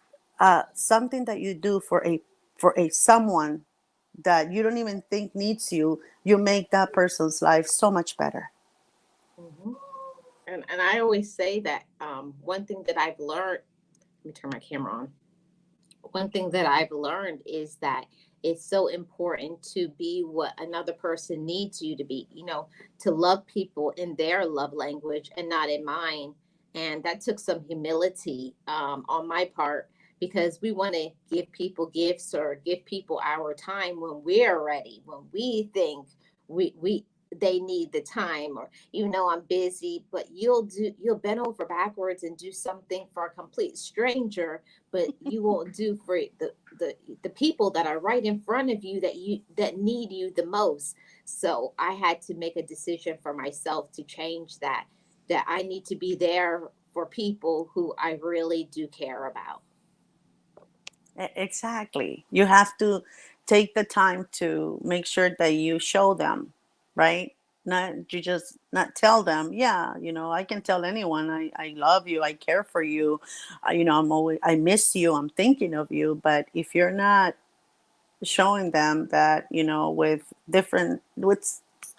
Speaker 4: something that you do for a someone that you don't even think needs you, you make that person's life so much better.
Speaker 1: Hmm. And I always say that one thing that I've learned, let me turn my camera on. One thing that I've learned is that it's so important to be what another person needs you to be, to love people in their love language and not in mine. And that took some humility on my part, because we want to give people gifts or give people our time when we're ready, when we think we they need the time, or I'm busy, but you'll bend over backwards and do something for a complete stranger, but you won't do for the people that are right in front of you, that need you the most. So I had to make a decision for myself to change that I need to be there for people who I really do care about.
Speaker 4: Exactly. You have to take the time to make sure that you show them, right? Not you just not tell them, yeah, I can tell anyone I love you, I care for you, I miss you, I'm thinking of you. But if you're not showing them that, with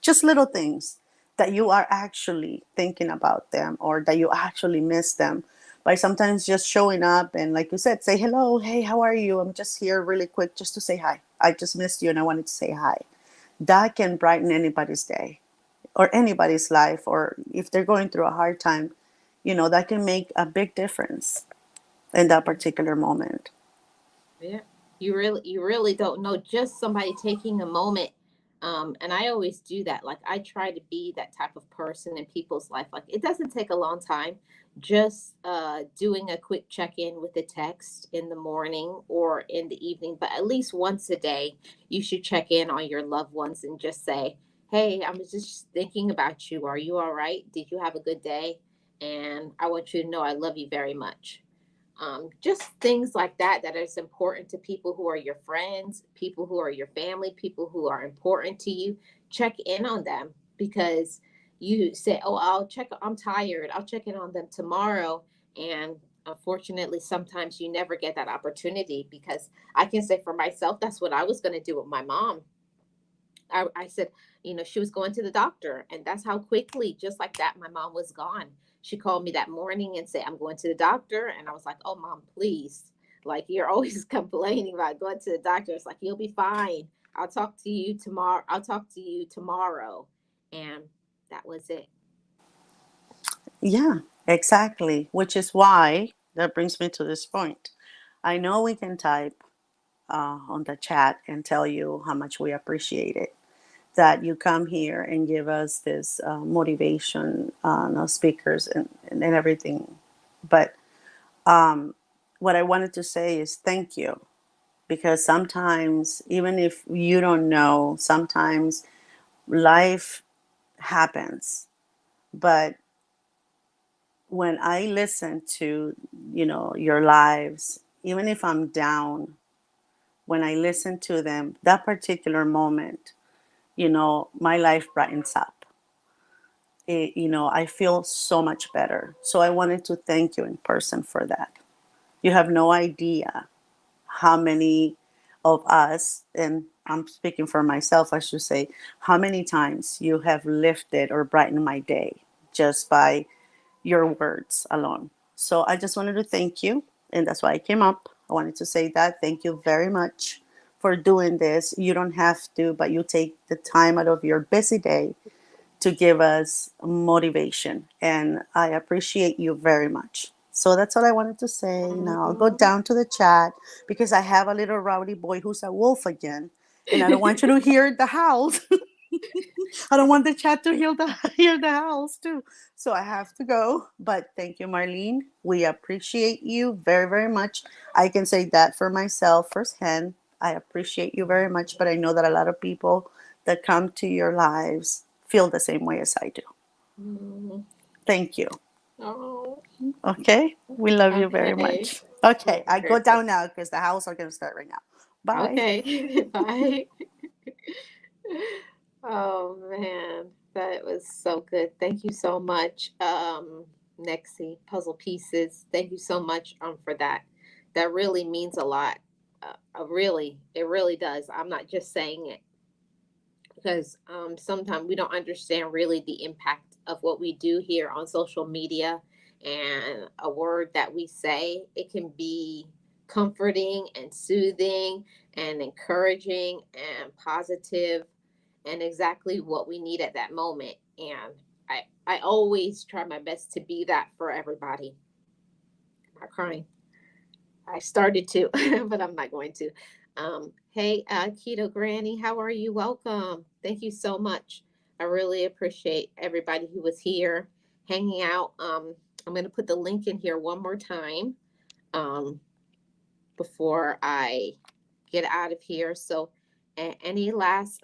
Speaker 4: just little things, that you are actually thinking about them, or that you actually miss them, by sometimes just showing up and, like you said, say hello, hey, how are you, I'm just here really quick just to say hi, I just missed you and I wanted to say hi. That can brighten anybody's day or anybody's life, or if they're going through a hard time, that can make a big difference in that particular moment.
Speaker 1: Yeah, you really don't know. Just somebody taking a moment, and I always do that. Like, I try to be that type of person in people's life. Like, it doesn't take a long time. Just doing a quick check in with a text in the morning or in the evening, but at least once a day, you should check in on your loved ones and just say, "Hey, I was just thinking about you. Are you all right? Did you have a good day? And I want you to know I love you very much." Just things like that is important to people who are your friends, people who are your family, people who are important to you. Check in on them, because you say, "Oh, I'm tired, I'll check in on them tomorrow." And unfortunately, sometimes you never get that opportunity, because I can say for myself, that's what I was going to do with my mom. I said, she was going to the doctor, and that's how quickly, just like that, my mom was gone. She called me that morning and said, "I'm going to the doctor." And I was like, "Oh, mom, please. Like, you're always complaining about going to the doctor. It's like, you'll be fine. I'll talk to you tomorrow. I'll talk to you tomorrow." And that was it.
Speaker 4: Yeah, exactly. Which is why that brings me to this point. I know we can type on the chat and tell you how much we appreciate it, that you come here and give us this motivation, no speakers and everything. But what I wanted to say is thank you, because sometimes, even if you don't know, sometimes life happens. But when I listen to, your lives, even if I'm down, when I listen to them, that particular moment, my life brightens up. I feel so much better. So I wanted to thank you in person for that. You have no idea how many of us, and I'm speaking for myself, I should say, how many times you have lifted or brightened my day just by your words alone. So I just wanted to thank you, and that's why I came up. I wanted to say that. Thank you very much for doing this. You don't have to, but you take the time out of your busy day to give us motivation, and I appreciate you very much. So that's all I wanted to say. Now I'll go down to the chat, because I have a little rowdy boy who's a wolf again, and I don't want you to hear the house. I don't want the chat to hear the house too. So I have to go. But thank you, Marlene. We appreciate you very, very much. I can say that for myself firsthand. I appreciate you very much, but I know that a lot of people that come to your lives feel the same way as I do.
Speaker 1: Mm.
Speaker 4: Thank you.
Speaker 1: Oh,
Speaker 4: Okay? We love you very
Speaker 1: okay.
Speaker 4: much. Okay,
Speaker 1: Oh,
Speaker 4: I go
Speaker 1: very good.
Speaker 4: down now because the house are going to start right now. Bye.
Speaker 1: Okay. Bye. Oh man, that was so good. Thank you so much, Nexie Puzzle Pieces. Thank you so much for that. That really means a lot. Really, it really does. I'm not just saying it because sometimes we don't understand really the impact of what we do here on social media, and a word that we say, it can be comforting and soothing and encouraging and positive and exactly what we need at that moment. And I always try my best to be that for everybody. I'm not crying. I started to, but I'm not going to. Hey, Keto Granny, how are you? Welcome. Thank you so much. I really appreciate everybody who was here hanging out. I'm going to put the link in here one more time um, before I get out of here. So, any last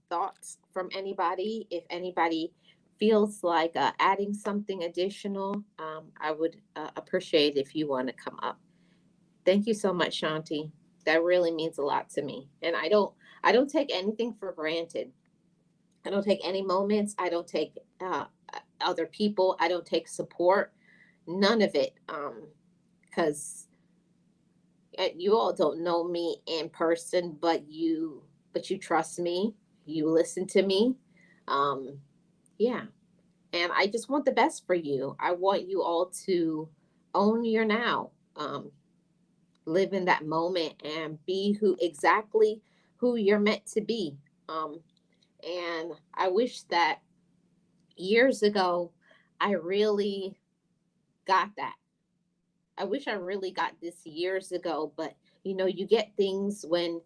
Speaker 1: thoughts from anybody? If anybody feels like adding something additional, I would appreciate if you want to come up. Thank you so much, Shanti. That really means a lot to me. And I don't take anything for granted. I don't take any moments. I don't take other people. I don't take support. None of it. Because you all don't know me in person, but you trust me. You listen to me. Um, yeah. And I just want the best for you. I want you all to own your now. Live in that moment and be who you're meant to be. Um, and I wish that years ago I really got that. I wish I really got this years ago, but you get things when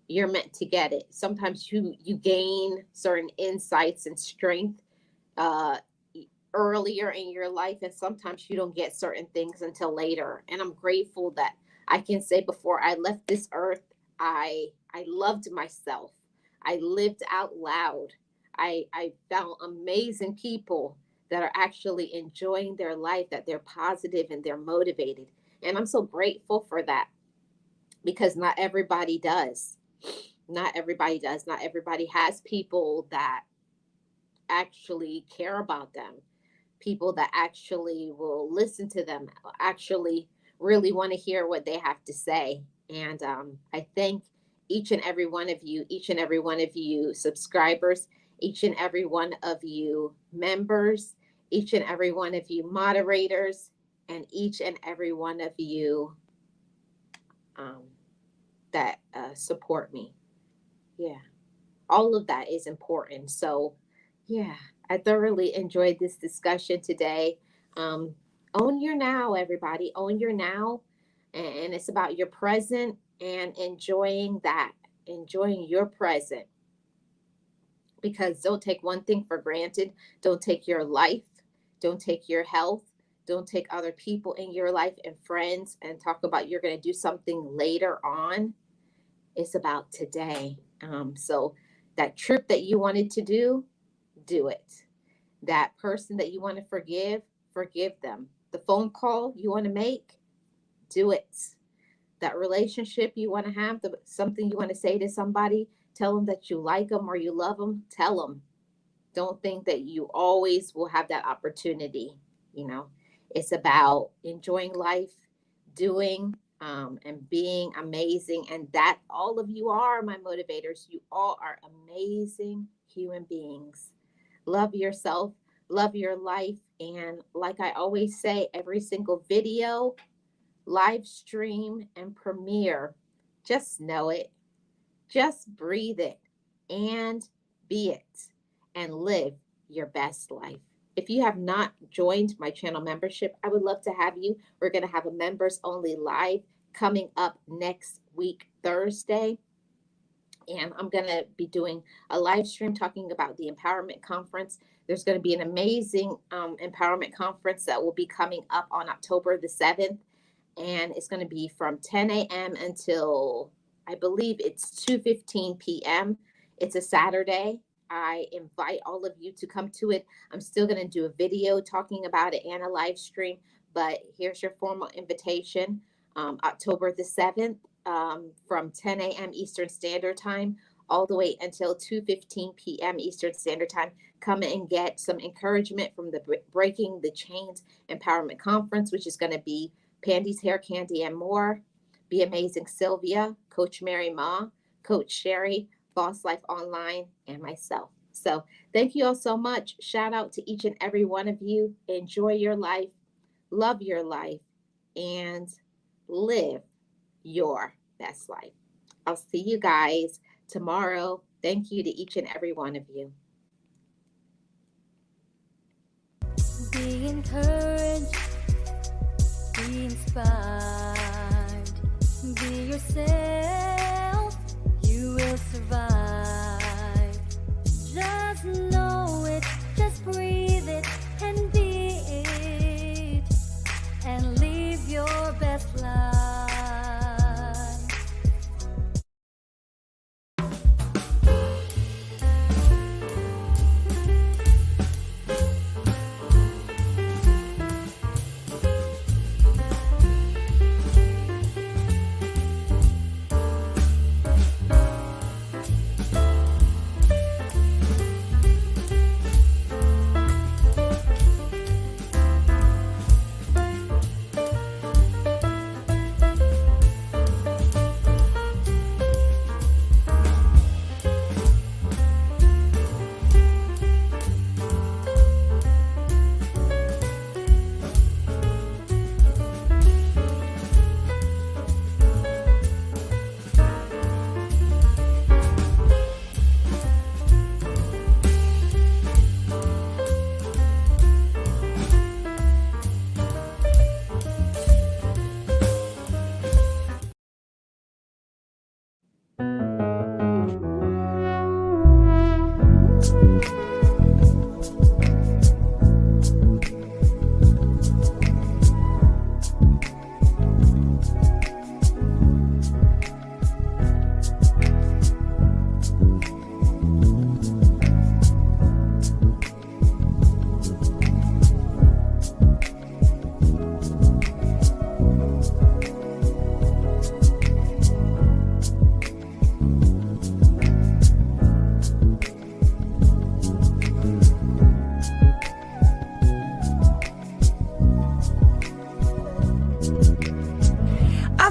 Speaker 1: you're meant to get it. Sometimes you gain certain insights and strength uh, earlier in your life, and sometimes you don't get certain things until later. And I'm grateful that I can say before I left this earth, I loved myself. I lived out loud. I found amazing people that are actually enjoying their life, that they're positive and they're motivated. And I'm so grateful for that because not everybody does. Not everybody does. Not everybody has people that actually care about them, people that actually will listen to them, actually really want to hear what they have to say. And I thank each and every one of you subscribers, each and every one of you members, each and every one of you moderators, and each and every one of you um, that support me. Yeah, all of that is important. So, yeah, I thoroughly enjoyed this discussion today. Um, own your now, everybody. Own your now. And it's about your present and enjoying that, enjoying your present. Because don't take one thing for granted. Don't take your life. Don't take your health. Don't take other people in your life and friends and talk about you're going to do something later on. It's about today. So that trip that you wanted to do it. That person that you want to forgive them. The phone call you want to make, do it. That relationship you want to have, something you want to say to somebody, tell them that you like them or you love them, tell them. Don't think that you always will have that opportunity. You know, it's about enjoying life, doing and being amazing. And that all of you are my motivators. You all are amazing human beings. Love yourself, love your life. And like I always say, every single video, live stream, and premiere, just know it. Just breathe it and be it and live your best life. If you have not joined my channel membership, I would love to have you. We're going to have a members only live coming up next week, Thursday. And I'm going to be doing a live stream talking about the empowerment conference. There's going to be an amazing empowerment conference that will be coming up on October the 7th. And it's going to be from 10 a.m. until I believe it's 2:15 p.m. It's a Saturday. I invite all of you to come to it. I'm still going to do a video talking about it and a live stream, but here's your formal invitation. October the 7th, from 10 a.m. Eastern Standard Time all the way until 2:15 p.m. Eastern Standard Time. Come and get some encouragement from the Breaking the Chains Empowerment Conference, which is going to be Pandy's Hair Candy and more, Be Amazing Sylvia, Coach Mary Ma, Coach Sherry, Boss Life Online, and myself. So thank you all so much. Shout out to each and every one of you. Enjoy your life, love your life, and live your best life. I'll see you guys tomorrow. Thank you to each and every one of you.
Speaker 2: Be encouraged, be inspired, be yourself, you will survive. Just know it, just breathe it, and be it, and live your best life.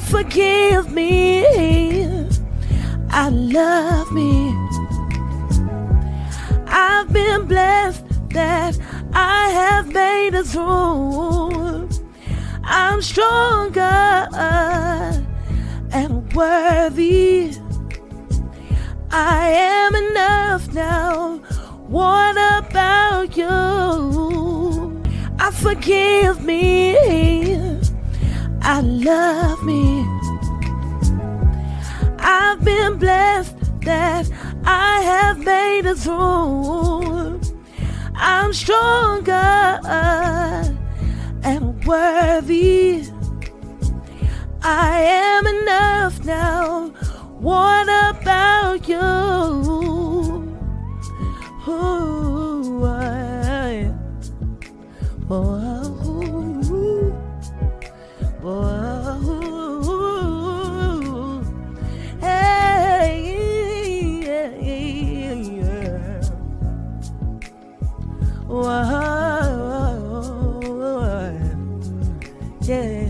Speaker 5: Forgive me, I love me. I've been blessed that I have made it through. I'm stronger and worthy. I am enough now. What about you? I forgive me, I love me. I've been blessed that I have made it through. I'm stronger and worthy. I am enough now. What about you? Ooh, yeah.